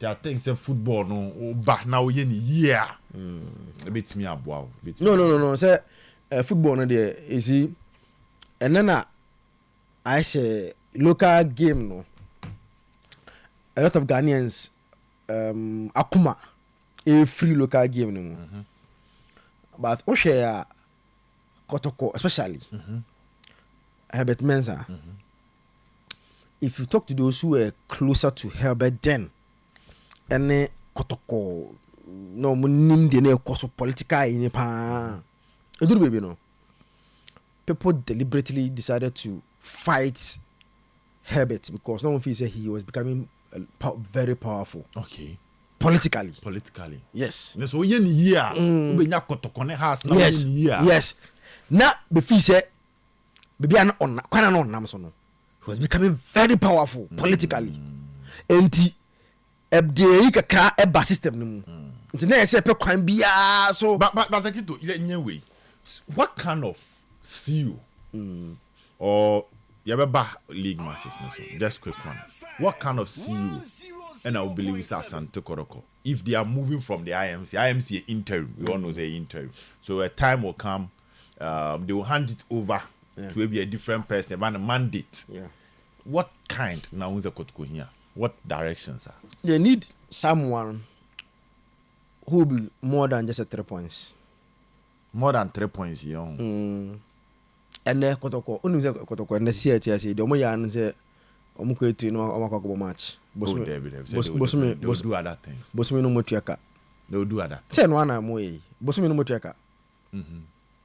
there are things in football no back now ye ni year bit me aboa no say football no there you see and then I say local game no a lot of Ghanaians akuma a free local game no but o share kotoko especially Herbert Mensah if you talk to those who were closer to Herbert then ene kotoko no munim de na ekoso political in pa eduru baby no people deliberately decided to fight Herbert because no one feels that he was becoming very powerful politically yes so ye ni year we nya kotoko ne house na yes ni year yes na be feel say baby an on kwana no nam so no he was becoming very powerful politically enti ebde kakra eba system no mu nti na say pe kwan bia so but Zakito we what kind of CEO or yabba league matches so just quick one what kind of CEO and I will believe it's Asante Koroko if they are moving from the IMC interim we all know say interim so a time will come they will hand it over to maybe a different person about a mandate what kind now is a kotoko here what directions are they need someone who will be more than just a 3 points more than 3 points young and then kotoko unu say kotoko and see say the mo ya an say omuko etri no omakoko match bosme do other things bosme no motuaka they will do other say no ana mo yi bosme no motuaka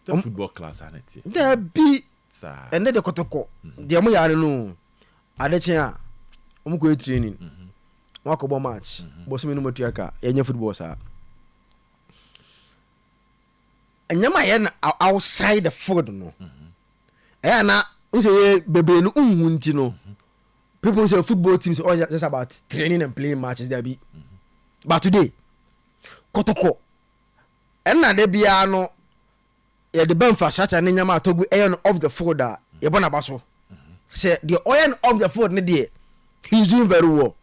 the football class aneti there be and then the kotoko the mo ya no adechen a omuko training wakobo match bosme no motuaka yenya football sa enyama ye outside the field no na say bebre no unhunti no people say football teams all just about training and playing matches there be but today kotoko na de bia no ye the infrastructure na nyama atogu ayon of the field that ye bona baso say the oil of the field ne there he's doing very well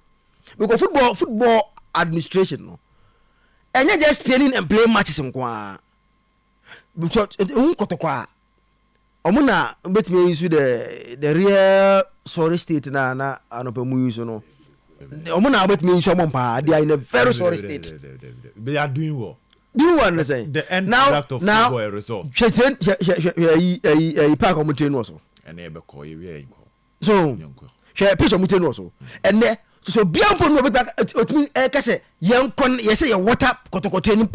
because football administration no enye just training and playing matches nko because kotoko omuna betime use the real sorry state na anope mu use no omuna betime use ompa they are in a very sorry state they are doing well do you understand the end product of football a result park omutrain no so and e be call you so she pitch omutrain no so and so biampo no be otimi kase yen kon ye say ye water kotokoto ni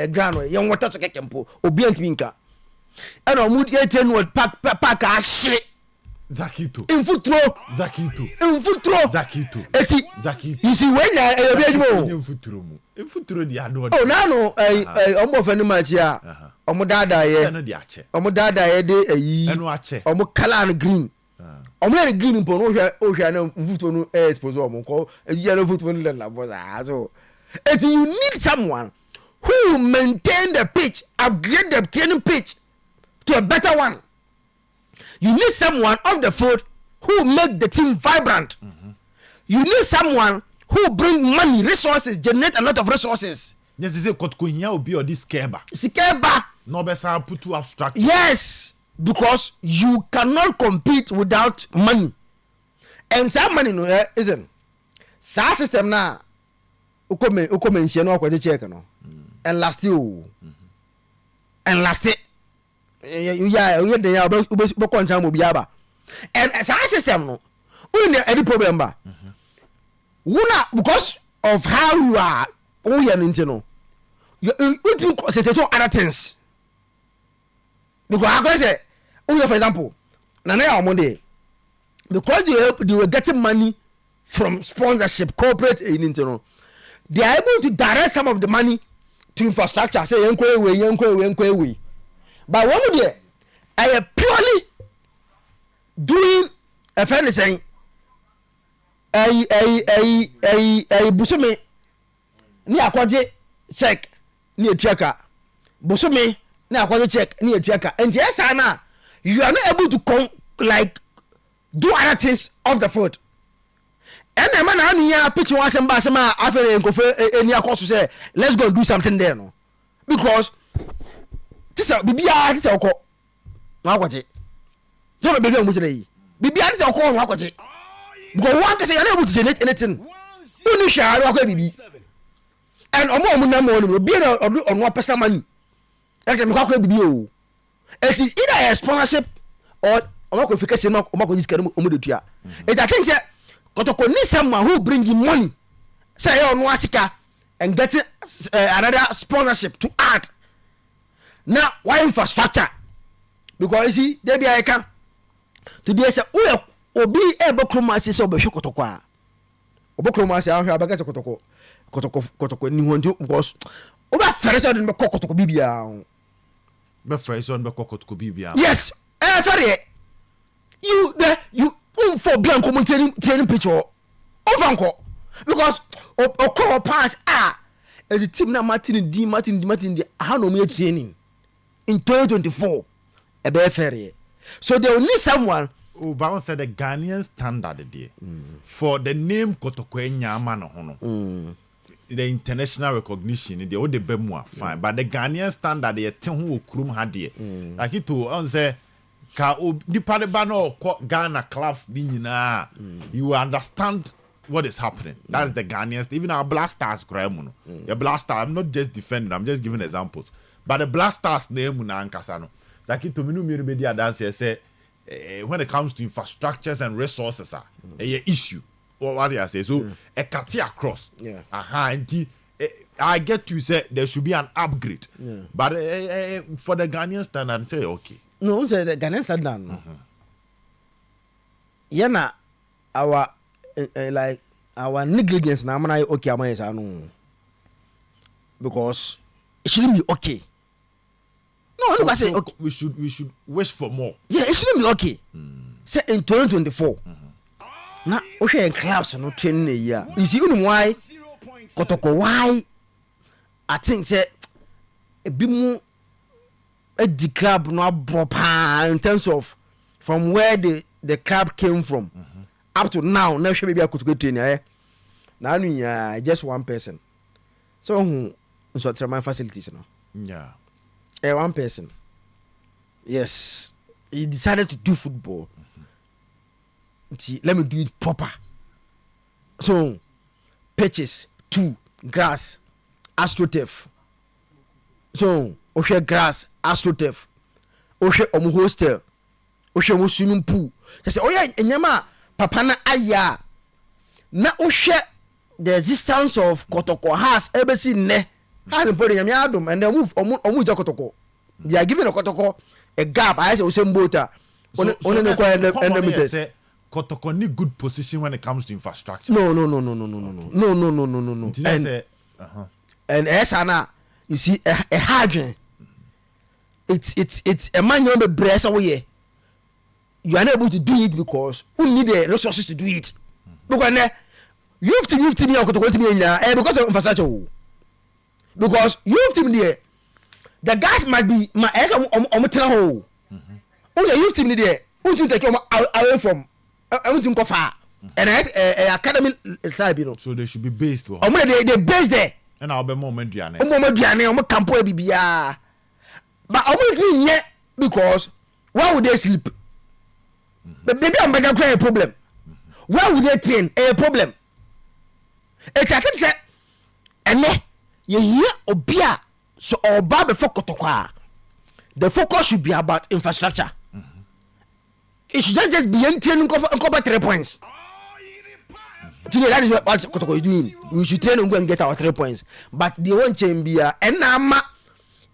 ground yen water to kekempo obi antimi nka and omu ye train word park ahye Zakito infutro Zakito eti Zakito you see when e be adwuma infutro di ado oh na no omo fa ni match ya omo dada ye no di ache omo dada ye de ayi eno ache omo color green omo na green mpo no hwe na mfuto no expose omo ko eji na football le la boss so eti you need someone who will maintain the pitch, upgrade the training pitch to a better one. You need someone off the field who make the team vibrant. You need someone who bring money, resources, generate a lot of resources. Yes, is it Kotkunya will be or this Skeba? Skeba. No better put to abstract. Yes, because you cannot compete without money. And some money no isn't. Sa system na ukome nshie no akwaje check no. And last you. And last it. You dey ya be koncha mo biaba. And sa system no. Any problem ba. Una because of how you are you know. You think concentrate on other things. Because I go say, for example, Nana Monday, because they were getting money from sponsorship, corporate in they are able to direct some of the money to infrastructure. Say way. But one of them, I am purely doing a friend is saying, a busume ni akwaje check ni etuaka busume ni akwaje check ni etuaka and yes na you are not able to do other things off the field and the man anu ya pitch one semba sema afere enkofe eni akoso say let's go and do something there no because this bibia this okọ wa akwaje so be be mu jire yi bibia this okọ wa akwaje because one can say you're not able to generate anything. Only share okay bibi. And omo na mo no be on one personal money. That's me kwakwa bibi o. It is either a sponsorship or omo ko fika say no omo ko jiska omo de tua. It I think say kotoko need someone who bring in money. Say you no asika and get another sponsorship to add. Now why infrastructure? Because you see there be I can today say obi ebokromasi so behwe kotoko a obokromasi ahwe abaka se kotoko ni honjo because oba fere so de kotoko bibia be fere so de kotoko bibia yes fere you for blanco training picture overanko because okọ pass the team na Martin D how no me training in 2024 e be fere so they will need someone. Oh, but I said the Ghanaian standard there for the name Kotoko Nyama no hono. The international recognition, the old bemwa fine, but the Ghanaian standard the thing who krum had there. Like it to on say ka di pade ba no Ghana clubs dinina. You understand what is happening. That is the Ghanaian. Even our Black Stars cry your Black Star. I'm not just defending. I'm just giving examples. But the Black Stars name na ankasano. Like it to me no media dance say. When it comes to infrastructures and resources, a issue or what I say, so a cut across. I get to say there should be an upgrade, but for the Ghanaian standard, say okay. No, say the Ghanaian standard. Yana our like our negligence na mana okay amaya no because it shouldn't be okay. No, look, I say okay. We should wish for more. Yeah, it shouldn't be okay. Say in 2024. Now, okay, clubs are not training a year. You see, why Kotoko? Why I think say a bit more at the club not proper in terms of from where the club came from up to now. Now, maybe I could go training. Now, just one person. So, so my facilities now. Yeah. One person. Yes. He decided to do football. Let me do it proper. So, pitches, 2, grass, astroturf. So, oshe grass, astroturf. Oshe omu hostel. Oshe omu swimming pool. Just say, oh yeah, enyama, papa na aya. na ohwe the existence of kotoko has ebesi ne has important yam adom and they move omu ja kotoko they are giving a kotoko a gap I say osembota on the meters kotoko need good position when it comes to infrastructure. No. And esana you see a hard it's a man you be breast away. You are not able to do it because we need the resources to do it. Because you've to me because of infrastructure. Because you've to me there, the gas must be my ass on hole. Only you've to me there, who to take away from I want to go far. And academy side, you know. So they should be based. They based there. And I'll be more Diane. Campo Bibia. But I won't do yet because why would they sleep? But maybe I'm going to create a problem. Why would they train a problem? It's I think that and you hear Obia so Oba before Kotokwa. The focus should be about infrastructure. It should not just be training and cover 3 points. Today that is what Kotoko is doing. We should train and go and get our 3 points. But the one chamber and now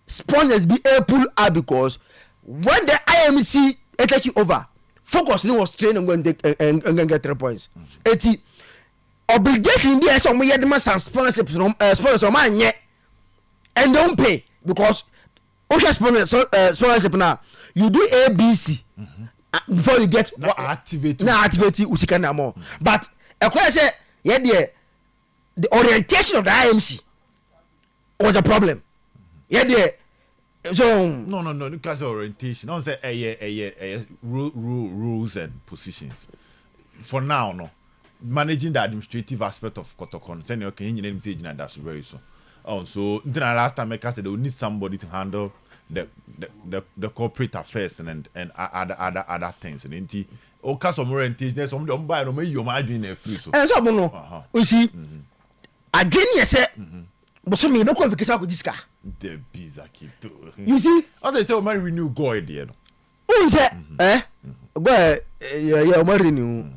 sponsors be able to because when the IMC take you over, focus was train and go and take and get 3 points. Eti obligation be some we had some sponsorship sponsors on man yet and don't pay because sponsorship now you do ABC before you get now activate usika na more. But I say the orientation of the IMC was a problem. So no because of orientation. Don't say rules and positions. For now, no. Managing the administrative aspect of Kotokon, saying okay, you name say that's very so. Oh, so last time I said they would need somebody to handle the corporate affairs and other things. And o cause of orientation, there's some don't buy no me you imagine a free so. And so no. You see, again you say, but some you don't qualification with this car. The bizaki too. You see, they say man renew go idea. Who is that? Go yeah, man renew.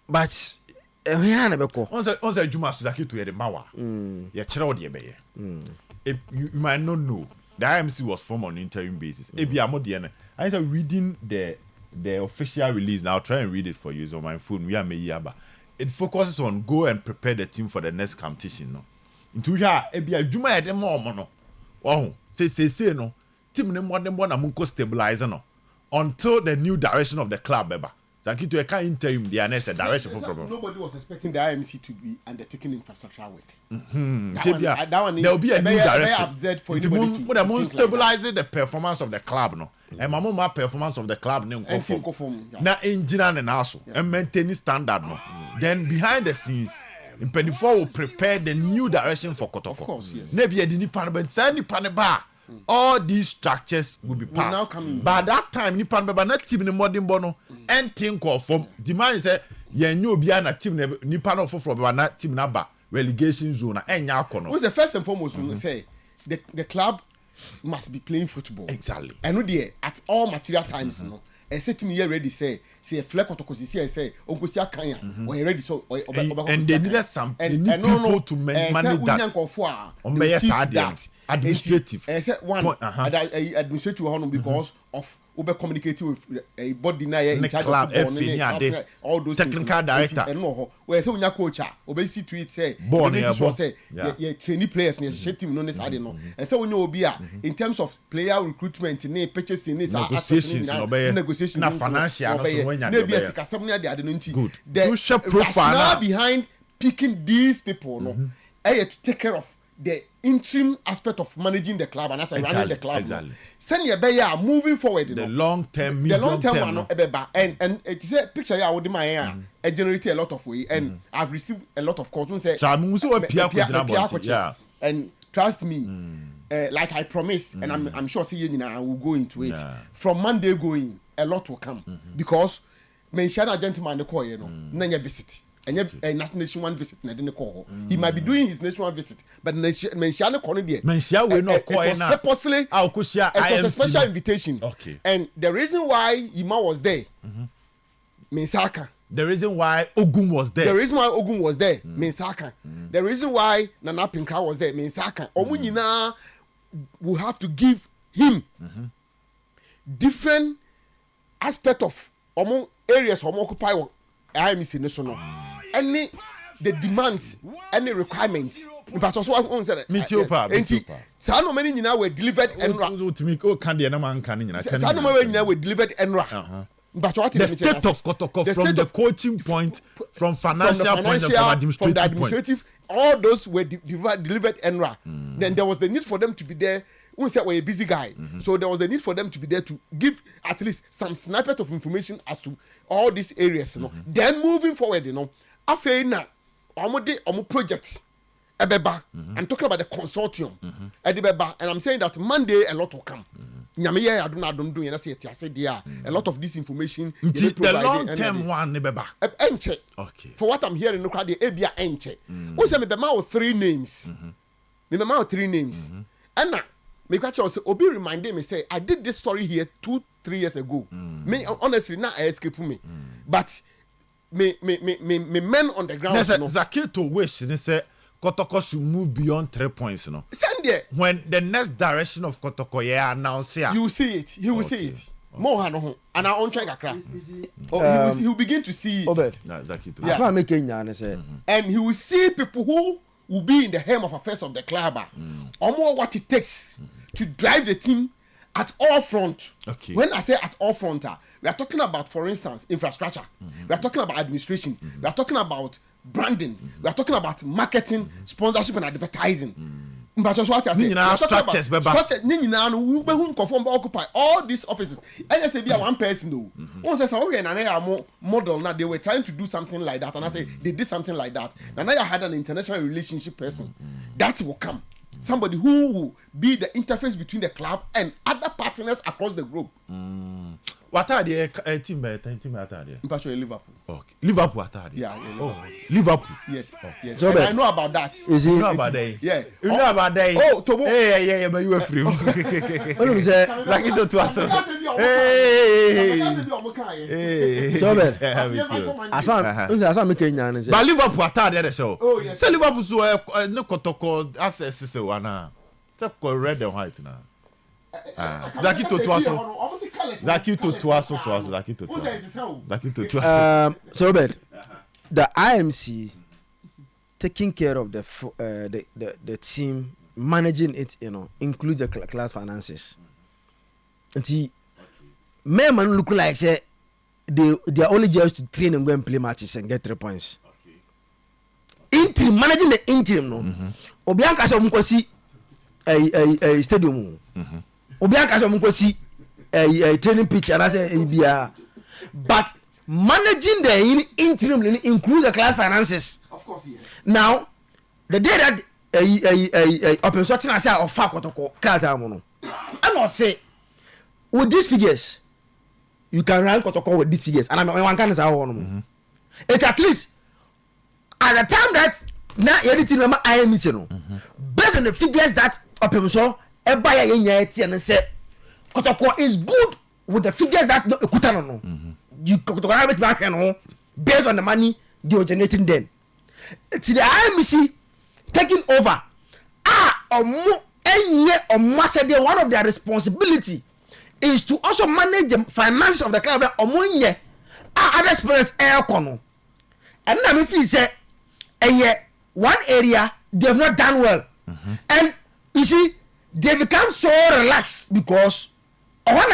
But once Juma Suzaki to the Mawa, you chero de be. If you might not know, the IMC was formed on interim basis. I said reading the official release. Now I'll try and read it for you. It's on my phone. We are Meyaba. It focuses on go and prepare the team for the next competition. No, into here, Ebia Juma at the moment. Oh, say no. Team name what them one amunko stabilizer no until the new direction of the club ever. Thank you to a kind interim, the next direction for problem. Nobody was expecting the IMC to be undertaking infrastructure work. That one there will be a new direction. For anybody to stabilize the performance of the club, no. And my performance of the club, no. Now, engineer and also and maintaining standard, no. Then behind the scenes, in 24 will prepare the new direction for Kotoko. Of course, yes. Maybe a Nipan, but Sandy Paneba. All these structures will be part. Now coming. By that time, Nipan Baba not team in modern bono and think of from demand say ye knew beyond a team Nipan of from not team number relegation zone and yakono. What's the first and foremost when we say the club must be playing football. Exactly. And no dear at all material times, no. I said to me, you ready say a fleck of Tokosi, I say, Uncle Kanya, or you ready so and they need some people to manage that. Administrative. I said one administrative honor because of over communicating with a body in charge of football, all those technical director. And no, where so when your coach, obey to it say, say, trainee players, and shit team, no, I don't know. And so when you be in terms of player recruitment, purchasing this negotiations, not financial, maybe a something they are good. The rationale behind picking these people, no, to take care of the interim aspect of managing the club and as running the club. Exactly. Send your bear moving forward. The long term, and it's a picture I would my generate a lot of way, and I've received a lot of calls. And trust me, like I promised, and I'm sure I will go into it. From Monday going, a lot will come because mention a gentleman the call, nanya visit. And a national visit, and I didn't call. He might be doing his national visit, but Menshana Cornelia, will not call it purposely. It was a special invitation. Okay. And the reason why Ima was there, Mensaka, the reason why Ogun was there. The reason why Ogun was there, Mensaka. The reason why Nana Pinkra was there, Mensaka. Omunyina will have to give him different aspect of areas occupy IMC national. Any the demands, any requirements. But also I said so no many were delivered Enra. To me, can the man can so no many were delivered Enra. But what the state of Kotoko from the coaching point, from financial point, from the administrative point. All those were delivered Enra. Then there was the need for them to be there. We said we're a busy guy, so there was the need for them to be there to give at least some snippet of information as to all these areas. You know, then moving forward, you know, after na omo project. Ebeba. I'm talking about the consortium. Ebeba, and I'm saying that Monday a lot will come. Nyamiye aduna do say a lot of this information. The long term one Ebeba. Enche. Okay. For what I'm hearing, no crowd the Ebia enche. Who say me be ma 3 names. Me be ma 3 names. And now me catch us Obi reminded me say I did this story here 2-3 years ago. Me honestly now I escape me. But me men on the ground. Zakito wish they say Kotoko should move beyond 3 points, you know. When the next direction of Kotoko announced here, you see it. He will see it. More and I on track he will begin to see it. That's why I'm making and he will see people who will be in the helm of affairs of the club. Or more what it takes to drive the team at all front. Okay. When I say at all front, we are talking about, for instance, infrastructure. We are talking about administration. We are talking about branding. We are talking about marketing, sponsorship, and advertising. But just what I say, structures, we confirm occupy all these offices. And I say, be one person though. One says, "Oh, and I model now." They were trying to do something like that, and I say they did something like that. And I had an international relationship person that will come. Somebody who will be the interface between the club and other partners across the globe. What are the team at Liverpool. Okay. Liverpool at yeah, Liverpool. Yes. Yes. So I know about that. Is you know about that? Yeah. You know about that? Oh, Tobo. Hey, but you were free. What do we say? Like it to us. Hey. So bad. Asa making yan. But Liverpool at the show. Oh yes. So Liverpool so no Kotoko access is one. Take red and white now. Zakito so bad. The IMC taking care of the team, managing it, you know, includes the class finances. And see, men look like say they are only just to train and go and play matches and get 3 points. Interim managing the interim no. Obianka so mkosi a stadium. Obianka so mkosi a training pitch and I say bia. But managing the interim includes the class finances. Of course, yes. Now, the day that open sorting I say of Fakotoko Kata mono. I must say with these figures, you can run Kotoko with these figures, and I'm one can say one. It at least at the time that now editing IMC no, based on the figures that open so everybody and say Kotoko is good with the figures that no Kutano no. You Kotoko back and based on the money they were generating then. To the IMC taking over, one of their responsibility is to also manage the finances of the club. Other sponsors air corner, and now if you say, one area they have not done well, and you see they become so relaxed because one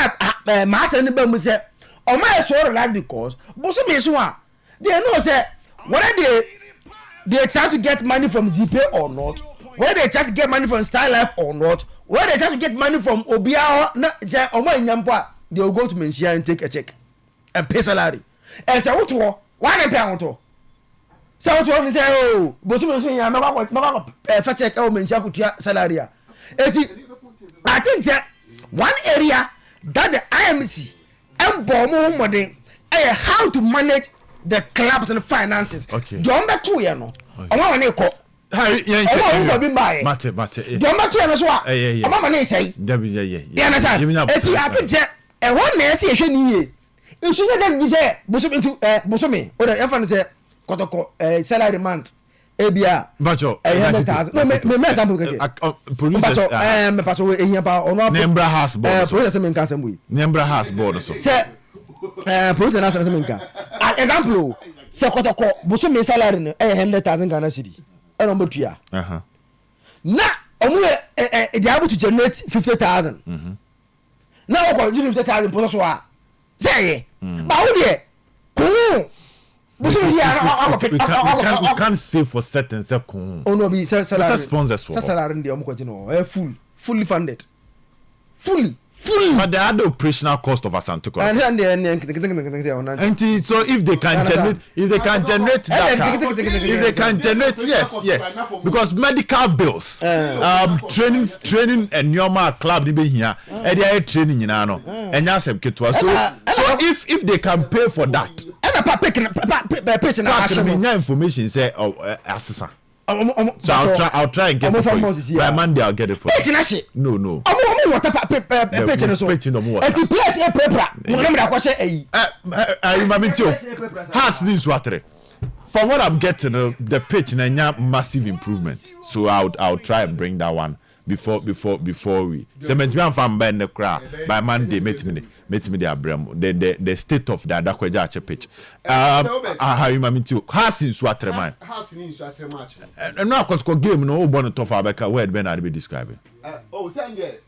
mass anybody say, my so relaxed because they know say whether they try to get money from Zipe or not, whether they try to get money from Star Life or not, whether they try to get money from Obia they will go to Mensia and take a check and pay salary. And say, why they pay on to? So what say, oh, but no check oh Mensia could salary. I think that one area that the IMC and Bomo money how to manage the clubs and the finances. Okay. Don't be too no. Omo wane ko. Omo be buy. Mate. Don't be too no so. Omo wane say. Yeah. Yeah, I think say e won na say ehwe ni ye. nsu ne just be say bosome o da efa ne say kotoko salary month ebia Bacho 100,000 no me example keke producers me pacho ehia pa ono Nembra has board producer me nka asem we Nembra has board so say producer na asem nka example say kotoko bosome salary no 100,000 Ghana cedi e no betua na omu they able to generate 50,000 na o ko 50,000 po so a say ba wo de ko we can't say for certain second. Oh no, be salary. Sponsors for salary ndi omko fully funded. Fully. But they had the operational cost of Asantoko. And so if they can generate yes, because medical bills, training and normal club they be here, and they are training in ano, and so if they can pay for that, information say assessor. So I'll try and get it for you. By Monday I'll get it for you. No. From what I'm getting, the pitch na massive improvement. So I'll try and bring that one before we. Sometymer fan by the crowd by Monday meet me the Abraham the state of the Adakwaja Ache pitch. How you mami too? Has in Swatre man. And now got game no one to Fabeka where Ben be describing.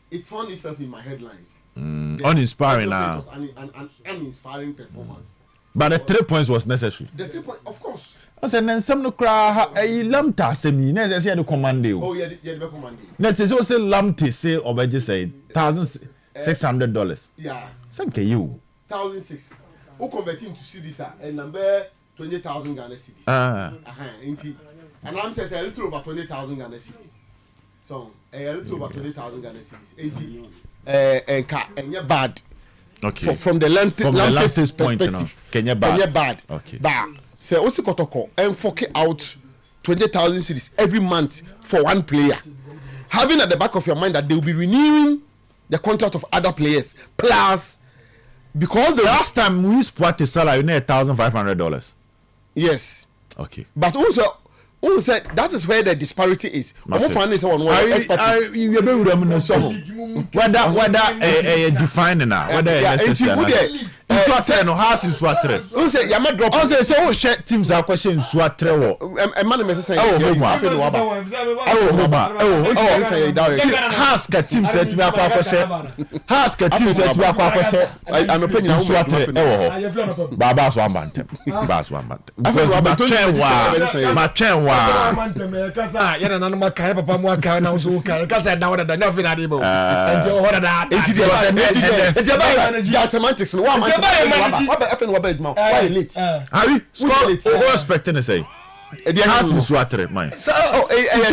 It found itself in my headlines. Uninspiring now. An uninspiring performance. But the 3 points was necessary. The 3 points, of course. I said, then some no cry a lamta semi, never say the command. Oh, yeah, the command. Let's say, so say lamte say, or by just say $1,600. Yeah. Thank you. 1,600. Who converting to cedis and number 20,000 Ghana cedis. And I'm saying a little over 20,000 Ghana cedis. So, a little over 20,000 Ghana cedis. And you're bad. Okay. From the length point, Kenya bad. Okay. But say also kotoko and fork out 20,000 cedis every month for one player, having at the back of your mind that they will be renewing the contract of other players plus because the last time we split the salary, you need $1,500. Yes. Okay. But also said that is where the disparity is. Whether defining now, whether Swatre no house in Swatre. Who say Yama drop? Oh, say oh shit teams are question Swatre wo. Man me say house ka team say to be akwa question. House ka team say to be akwa question. An opinion na Swatre e wo. Baba so ambantem. Baba so ambantem. Because ma twen wa. Kasa yana nanu maka papa mu aka na so ka kasa da wada da na fi na dey bo. Enti o hoda da. Enti ba semantics no wa why late? Harry, score expecting to say. The house is Swatre, man. So, it's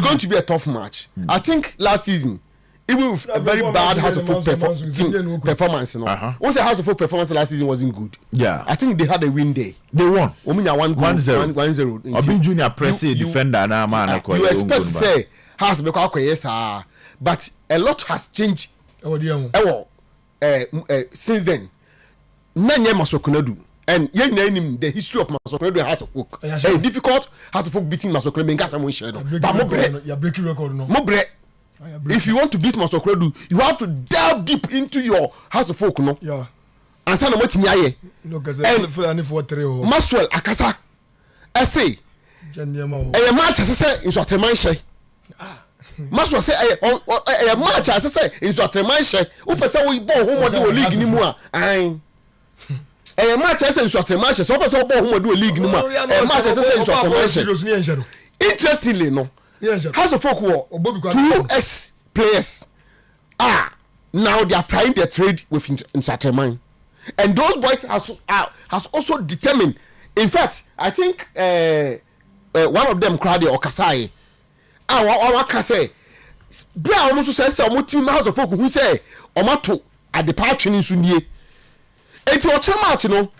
going to be a tough match. I think last season, even with a very bad House of Folk performance, once the House of Folk performance last season wasn't good. Yeah, I think they had a win day. They won. 1-0. Obin Junior press defender now, man. You expect say House be yes, but a lot has changed. Since then, Nanye Masokunadu and Yenim, the history of Masokunadu House of Folk. Very difficult House of Folk beating Masokunadu. But you're breaking record, no? Mobre. If you want to beat Masokunadu, you have to delve deep into your House of Folk, no? Yeah. And sana what miaye. No, because Maxwell Akasa. I say. A match as I say is what a man say. Maswa say a match as I say is what a man say. Who person we ball who do a league anymore? A match as I say is what a man say. So person ball who do a league anymore. A match as I say is what a man say. Interestingly, no. House of Folk war 2 ex players now they are applying their trade with Sometymer, and those boys has also determined. In fact, I think one of them cried Okasai. Our say, Bra almost says some team House of Folk who say Omato at the park training Sunday. It's a match, you know.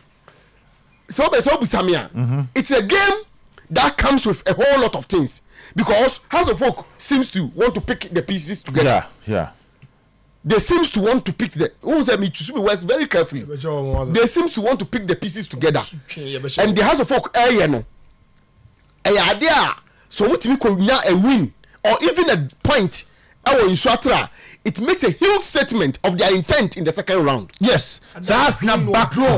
So Samia. It's a game that comes with a whole lot of things because House of Folk seems to want to pick the pieces together. Yeah. they seems to want to pick the very carefully. They seems to want to pick the pieces together. And the House of Folk no. Idea so what we could a win or even a point in Swatra, it makes a huge statement of their intent in the second round. Yes. So has now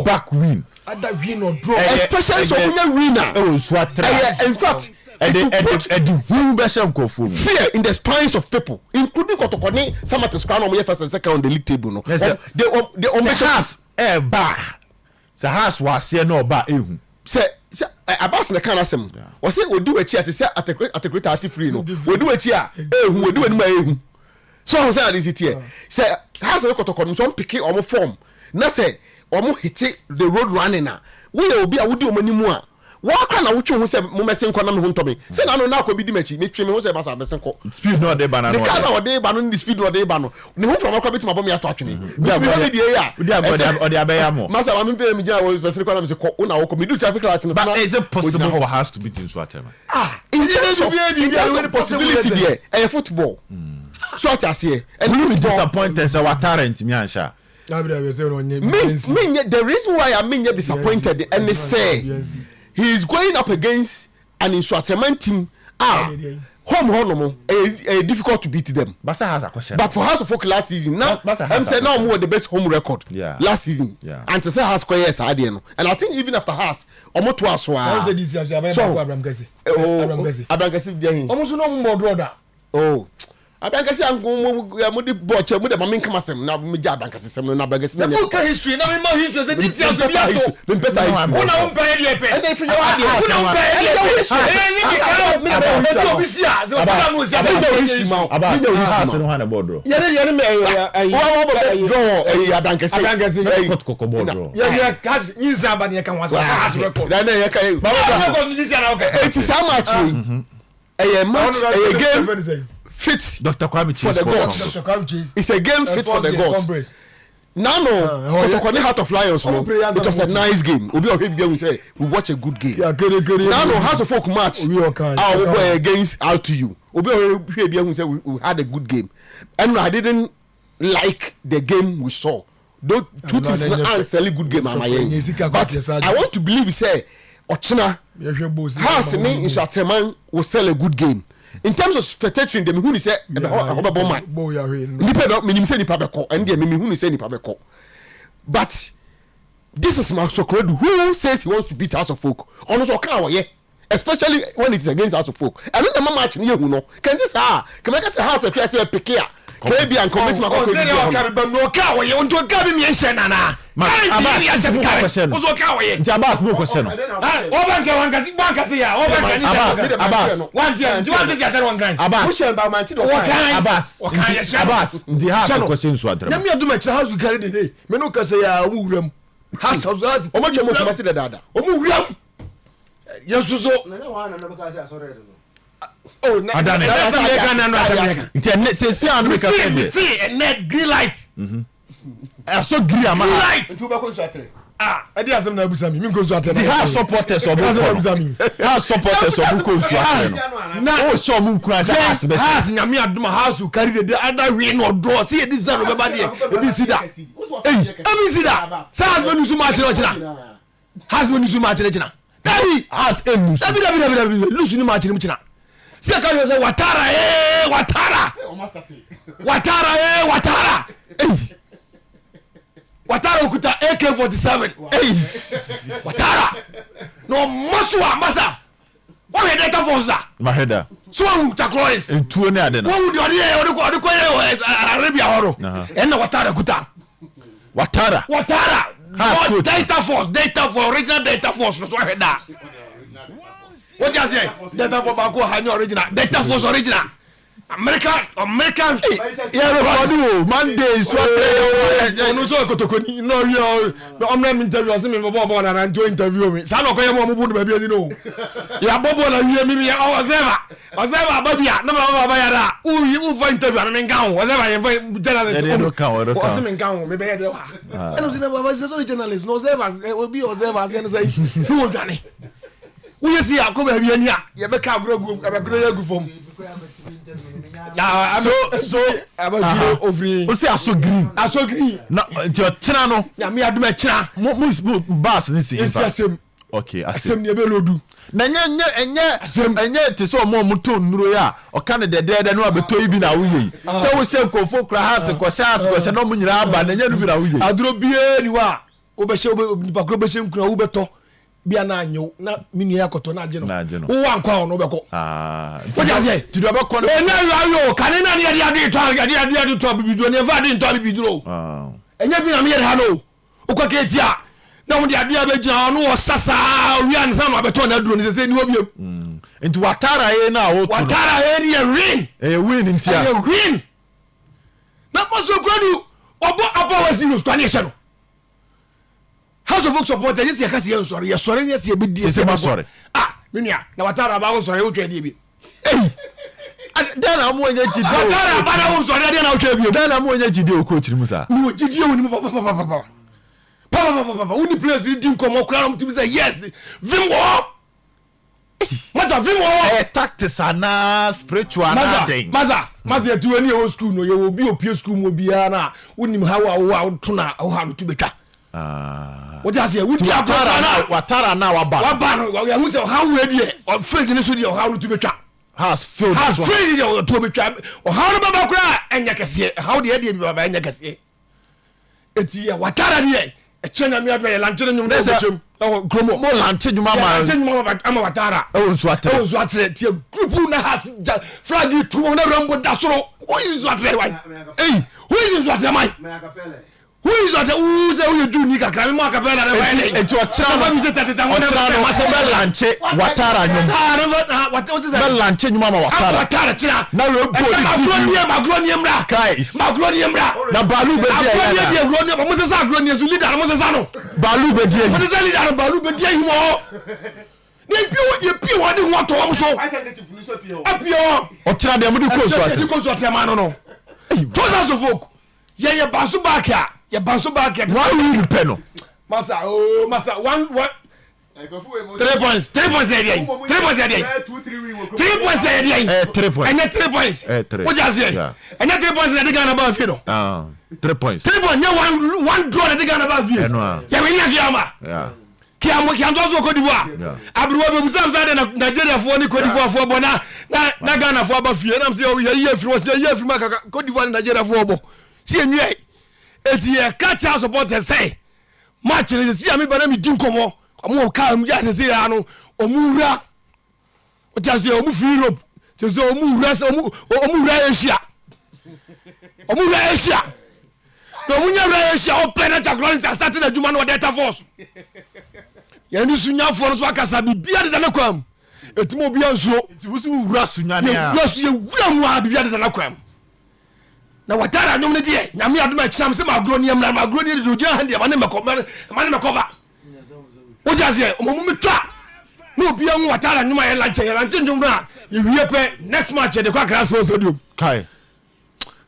back win. Either win or draw. Especially so winner. In fact, fear in the spines of people, including Kotokone, some at the crown on first and second on the league table. No, the house the house was here no ba ehu. Say Abbas na kan asem. O say we do echi at say at a great art free no. We do echi a ehu we do anima ehu. So I say this here. Say house na Kotokone so pick omo form. Na say omo hit the road running na. We obi a wodi omo nimu a. Waka na wuchu hu se mo mesen kwa na me hu ntomi se na no na akwa bi di machi me tweme hu se basa mesen ko speed no dey ba na no ne ka na ode ba no ni speed no dey ba no ne hu from akwa bitima bom ya to atwene speed no dey ya ode abeya mo masa ma me pe me gina wo person kwa na me se ko una wo ko me do traffic light na but is it possible for us to beat in Sometymer in terms of the possibility there football so at ase and you be disappointed so what talent me ansha me the reason why I mean disappointed and they say he is going up against an Sometymer team. Home difficult to beat them. But has a question. But for House of Folk last season, now I'm saying now more the best home record. Last season. And to say House yes, I didn't know. And I think even after House, almost twice. So Abraham Gesi. Almost no more draw. Oh. Abankasi mo di boche mo de mama nka masem na me ja abankasi sem na abankasi na book history na me ma history say this year to me pesa history una un pa e pe and if you are there una un pa e pe me do bisia so pa no sia about house no ha na board draw ye me draw abankasi put koko board draw ya has nyinza ba ne ka wan has record na ye ka ba ko ni sia na okay it is how much match a game fit Dr. Kwame for the gods. It's a game fit for the gods. Now Kotokone Heart of Lions it was a nice game. Obi Oyerepa we say we watch a good game. Now House of Folk match our against RTU. Obi Oyerepa we say we had a good game. And I didn't like the game we saw. Those two teams not answer good game am I. But I want to believe say Ochina House in Sometymer will sell a good game. In terms of spectating them who say but this is Mark Sokredu who says he wants to beat House of Folk on so especially when it's against House of Folk and the match near who know can this can I say House of say pick here Kebi and commit my oh, Adane. See a net green light. I saw green light. I did some Nabusami. The house supporters of house supporters of Buko. Now, so Munkas has Namia house to carry the other win or draw. See this is everybody. This is that. Let me see that. Sounds when you so much. Has when you so much. Daddy has a lose much in China. See, I can say Watara, Watara Okuta AK-47. Watara. No Masa. What head that force that? My header. So Chaklois. In 2 and then. What would you do? Arabia Horo. And Watara Kuta. Watara. Data force, original data force. So I head that. What you say? Data for Bako Hani original. Data force original. American. Yeah, Monday. No so Kotokoni. No, I'm not interview. I see me Bobo and I join interview me. Sano ko yemo mubu baby you know. Ya Bobo na wie me Ozeva babia. No baba ya da. Who for interview na me nkan. Ozeva you journalist. Yeah, no kan. O see me nkan me be here wa. And I say na baba say so journalist. No Ozeva obi Ozeva say no dwane. We see Akoba Biania, Yabeka Grogu, Abagra Gufom. so about over. o say aso green na your china no ya me aduma china mo bus ni si asem okay asem ne be lodu na enye te so mo to nnuro ya o ka ne dede no abeto ibi na woye se wo se nkofo kra house ko sha no mo nyira aba na enye no bi na woye aduro bie ni wa wo be she nipa kro be she nkura wo beto bia na anyo na minu ya koto na age no wo wa nkwa no be ko wo ja se ti do be ko no na yo kan na ne ade to bibido ne va de to bibidro enye bi na me ye ha no wo kwa ke tia na mo de ade abegina no wo sasa wi an sa no abeto na duro ne se ni obiem nti watara ye na wo watara ye ni win ntia ye win na mo so kwadu obo aba wa serious to ane no House of Folk support yes ya kasi sorry ya sorry yes ya bidi yes ma sorry minia na watara ba wo sorry wo twedi bi dan na mo nya jide watara ba na wo sorry dan na wo twedi bi dan na mo nya jide o coach ni musa ni wo jide wo ni papa uni place di nkomo kura no to say yes vim wo maza vim wo tactics ana spiritual na den maza ya tuwe ni wo school no ye wo bi opie school mo bia na unim hawa wo to na wo ha no to betwa what does he would watara na waba no ya hu say how we dey on field ni so dey how no to betwa has field dey to betwa how no baba kura enya kese how dey dey baba enya kese eti ya watara dey echena mi adwa ya lanche nyum na sechem kromo mo lanche nyuma ama watara nso atre tie group na has flag tu na rambo dasoro who is atre why who is atre mai who is that who say who do ni kakra me mo akapela na why enti o kira ma bi se tete tan wona ma se be lanche watara nyum what was be lanche nyuma ma watara kira na we bo magro ni mra kai na balu be dia agro ni mo se sa agro ni su leader mo se sa no balu be dia mo se sa leader balu be dia himo ni pio wadi ho to am so apio o kira de mo di ko so atema no thousands of folk ye basu back ya ye basu back ya why we repent no masa one 3 points 3 points area 3 points area 3 points area 3 points and 3 points what you say and 3 points na dey Ghana ba fi no 3 points 3 points yeah one draw na dey Ghana ba fi ya we nya kiama kiambo so Cote d'Ivoire abruwa be busam sa de Nigeria fo ni Cote d'Ivoire fo bo na Ghana fo ba fi na say ye afri wo say ye afri ma Cote d'Ivoire Nigeria fo bo si enwie eti ye catch our supporters say match ni si ami bana mi din komo omo ka am ya se ya no omura o ta se omu free Europe se so omura Asia no munya Asia o play na Chakron starting the Juma no Delta Force ya ni sunya for so akasa bibia de na kwam etimo bia nso enti wusi wura sunya ne a wura su ye wura mu a bibia de na kwam na watara nyom ne die nyame adoma chiam se magro ne yamna magro ne de oja hande ma ne makova o jaze o mo metwa no bia mu watara nyom ya lanche nyom na ye wie pe next match de kwa grass sports stadium kai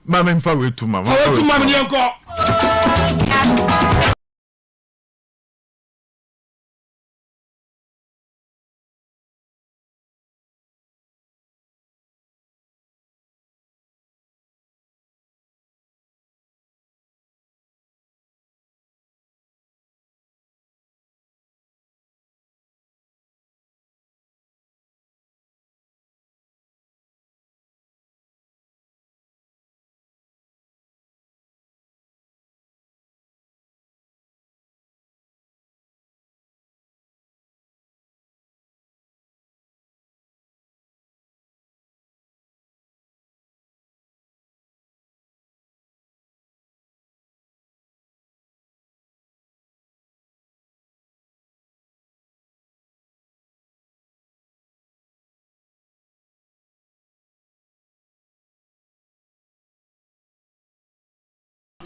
mama mfa we tu mama ne enko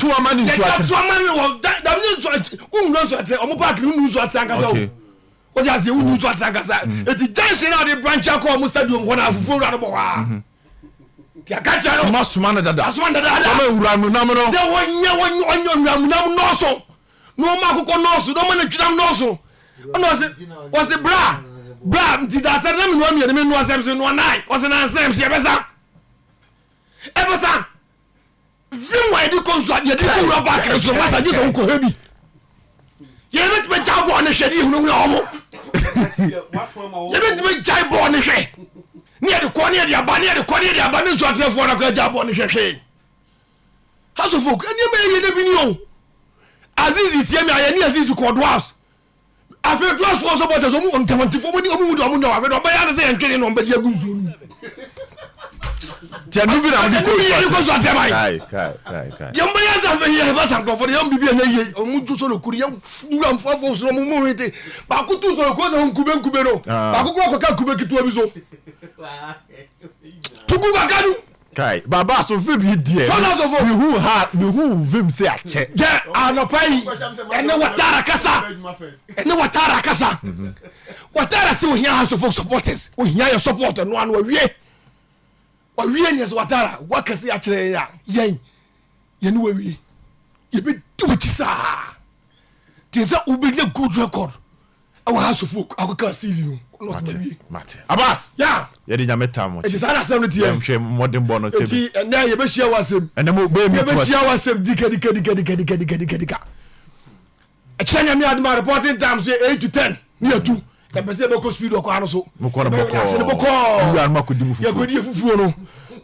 tu amani nso atre tu amani wo da mi nso unu nso atre omo park unu nso atre ankasa o ja se unu nso atre ankasa eti junction na de branch akọ mo stadium ho na afufu ura no bo ha ti akacha no masuma na dada ama ura mu nam no se wonya ura mu nam no so no ma akụkọ no so no ma na twinam no so ono se bra ti da se na me no mi no asem se no nine o se na asem se besa Ebesan. Vim wa di konso ye di ko rubber kan so masa just won ko hebi. Ye bet me jabo ne hwede hunu na omo. Ye bet me jabo ne hwe. Ne de ko ne de aba ne de ko ne de aba ne so atrefo na ko jabo ne hwe. House of folk eni me ye de bi ni o. Azizi tie me ayani Azizi ko do house. Afi do house for supporters omu on 24 money omu do omu do afi do ba ya say entwe no mba je aguzu. Tia nubi na ko ye ko so atia bai. Kai. Yamba ya za fe ye ba san ko for yam bibi na ye omu ju so no kuri yam fura mfafo so no mu hete. Ba ko tu so ko so nkube no. Ba ko ko ka kube kitu abi so. Tuku ka kanu. Kai baba so fi bi die. Me who vim say ache. Yeah, anopai. Ene watara kasa. Watara si ohia House of Folk supporters. Ohia your supporter no anu awie. Awie ni so watara. Wakasi akire ya. Yen. Yen no awie. Ye be do tisa. Tinsa ubi le good record. Our House of Folk akaka CV. Mate. Abbas. Yeah. Ye di nyame tam. It is ana sem tie. Hwe modern bono sem. Eti ene ye be hia wasem. Ene mo be mi to. Ye be hia wasem dika. Echanya me adma reporting time say 8 to 10. Near 2. Dem be say be ko speed ko anu so. Mo ko no boko. Se ne boko. You an makodi mu fufu. Ye ko di fufu no.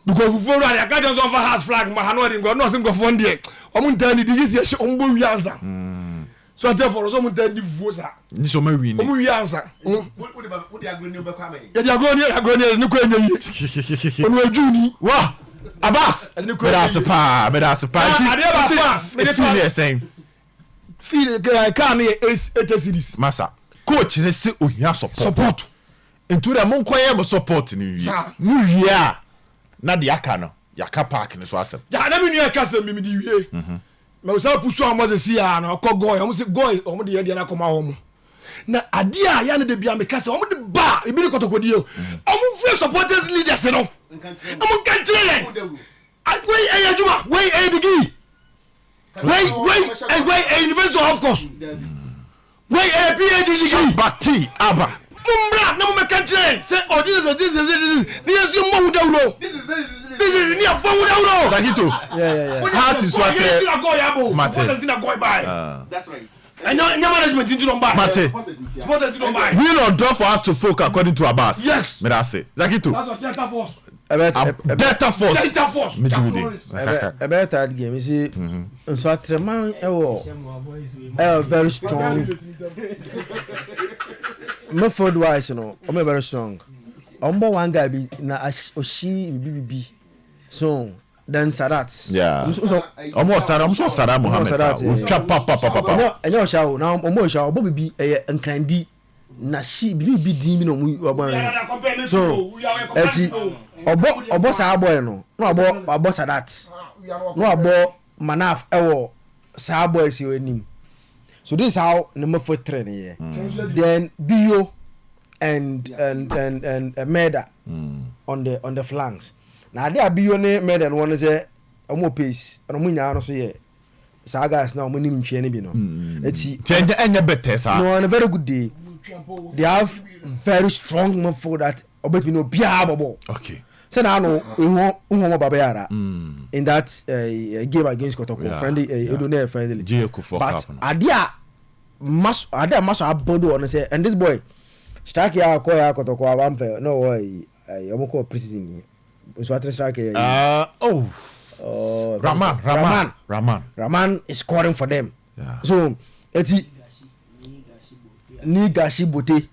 Because fufu ro ya ga just over house flag ma hanu odi no sim go fon die. Omu ntani di yesi ye ombo wi ansa. So therefore so mu ntani fufu sa. Ni so ma wi ni. Omu wi ansa. Wo di agroni be kwa me. Ye di agroni ni ko enye yi. Onu ajuni. Wa Abbas. Me da sepa. Ade ba fa. Me dey feel the same. Feel can e 8 series. Masa. Coach ne se ohia support. Into the mon koye mo support ni wi. Mu wi a na de aka no. Yaka park ne so asem. Ya na me nu aka se mi di wie. Me wo sa pusu am ze si a na ko goy. Am se goy om de ye de na koma ho. Na ade a ya ne de bia me ka se om de ba e bi ni kotokodi o. Om free supporters leaders no. Am kan tire. Wait e aduma, wait e digi. Wait, University of course. Wait, PhD. Bakti, Abba. Mumbra, no me can't say, oh, this is. This is your mouth down. This is near Boudaro. Tagito. Yeah. House is what That's right. And your management into Lombard. Mate. Supporters in Lombard. We not draw for us to folk according to Abbas. Yes. Me that say. Zagito. That's what Delta Force. Delta Force. Me do A better game is it? So at the man, very strong. Method wise, you know, I'm very strong. One guy be na she be so then Sadat. Yeah. Almost Saddam Mohammed. Papa. And you shall now almost shall be a kandi na she be dim no. So obo sa boy no obo Sadat. No abo manaf ewo sa boy si onim. So this is how number 4 train here. Then Bio and Meda on the flanks. Now there Bio ne Meda and one is a more pace and omunya no so ye. Sagas now money mchie ne bi no. Eti change any better sir. No, on a very good day. They have very strong midfield that obet me no bia bobo. Okay. So now no uho babayara in that game against Kotoko friendly Edone friendly. But adia maso abodo on say and this boy strike ya koya Kotoko awamfe no way omoko precision so atre strike Raman is scoring for them. Yeah. So eti Nigashi Bote.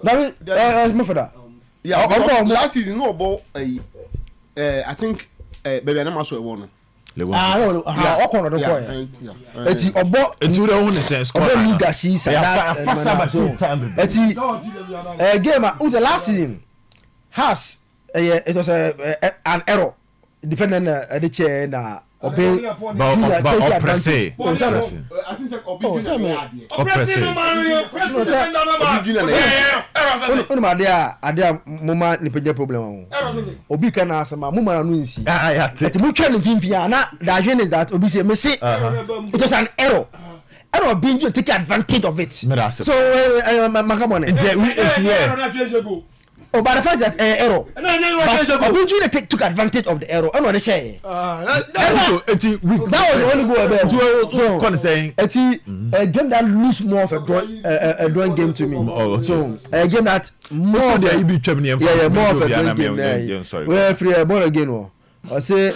That is for yeah, last season no about I think baby na maso e won no okono do koy eti obo entu dey won sense obo Nigashi Sadat eti game was the last season has it was an error defending the chair na obey oppressé I think say oppressé no ade mama ni peje problem ho obi kana asema mama na no nsi eti mu twa ni finfia na the agent is that obi say me say it was an error and obi you take advantage of it so makamone Oh, but the fact that error. But Obuju took advantage of the error. I know they say. That was the only goal. What saying? It's a game that lose more of a drawing game to me. So a game that more of a more of a drawing game. We're free born again. I say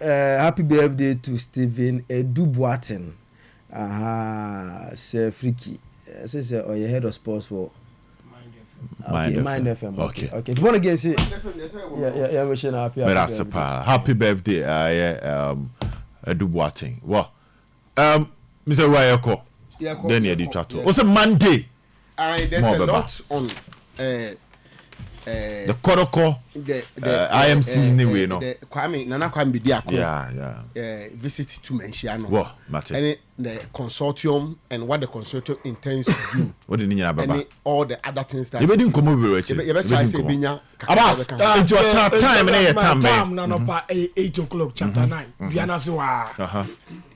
happy birthday to Stephen Edubuaten. Say freaky. Say or your head of sports for. Mind FM. Okay. Born again. Say yeah. Wishing happy birthday. Edubuaten. Well. Mr. Wayako. Then you did chat. What's a Monday? There's a lot on the Koroko, the IMC anyway, no. Kwame Nana Kwame Biako. Yeah. Visit to Menchiano. What, Martin? And the consortium and what the consortium intends to do. What did you and all the other things that you didn't come over. You better I say Binya. Into a time and time now 8 o'clock chapter 9. Biana Siwa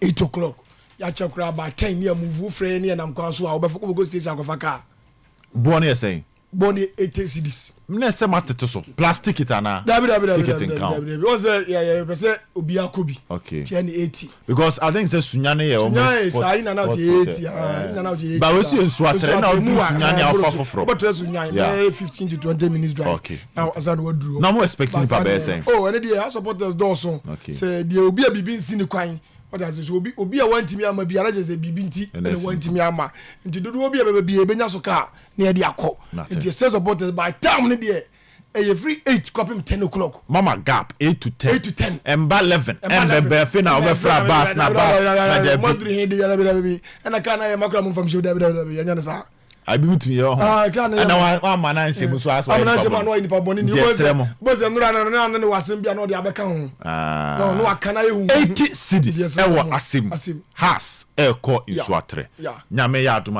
8 o'clock. Ya chakra ba 10 year move friend and I'm going to go station of a car. Born here saying. Born 80 CDs. Nessa matter so plastic it ana. Ticketing count. Was yeah, Obia Kobi. Okay. 80. Because I think it's Sunyane here. Sunyane in and out 80. But we see in Swatre now Sunyane alpha for. But Sunyane 15 to 20 minutes drive. Okay. Now as I would do. No more expecting Papa saying. Oh, and the supporters Dawson. Okay. Say there will be a bibi in kwine. What does this obi a one team ama biara je say bibinti and one team ama. Nti do obi a be benya so car near the akọ. Nti say supporters by time ne there. Every 8 copy 10 o'clock. Mama gap 8 to 10. 8 to 10. Emba 11. Emba fina over fra bus na bus. Madri hindi ya baby. And I can't I makra from show David. Sa. I be with me yo. Can I one man and say so as well. I'm not sure no in boni ni boss no na wasem bia no de abeka ho. No akana ehu. 80 cities. Ewo asim. Has e ko in Swatre. Nyame ya adoma.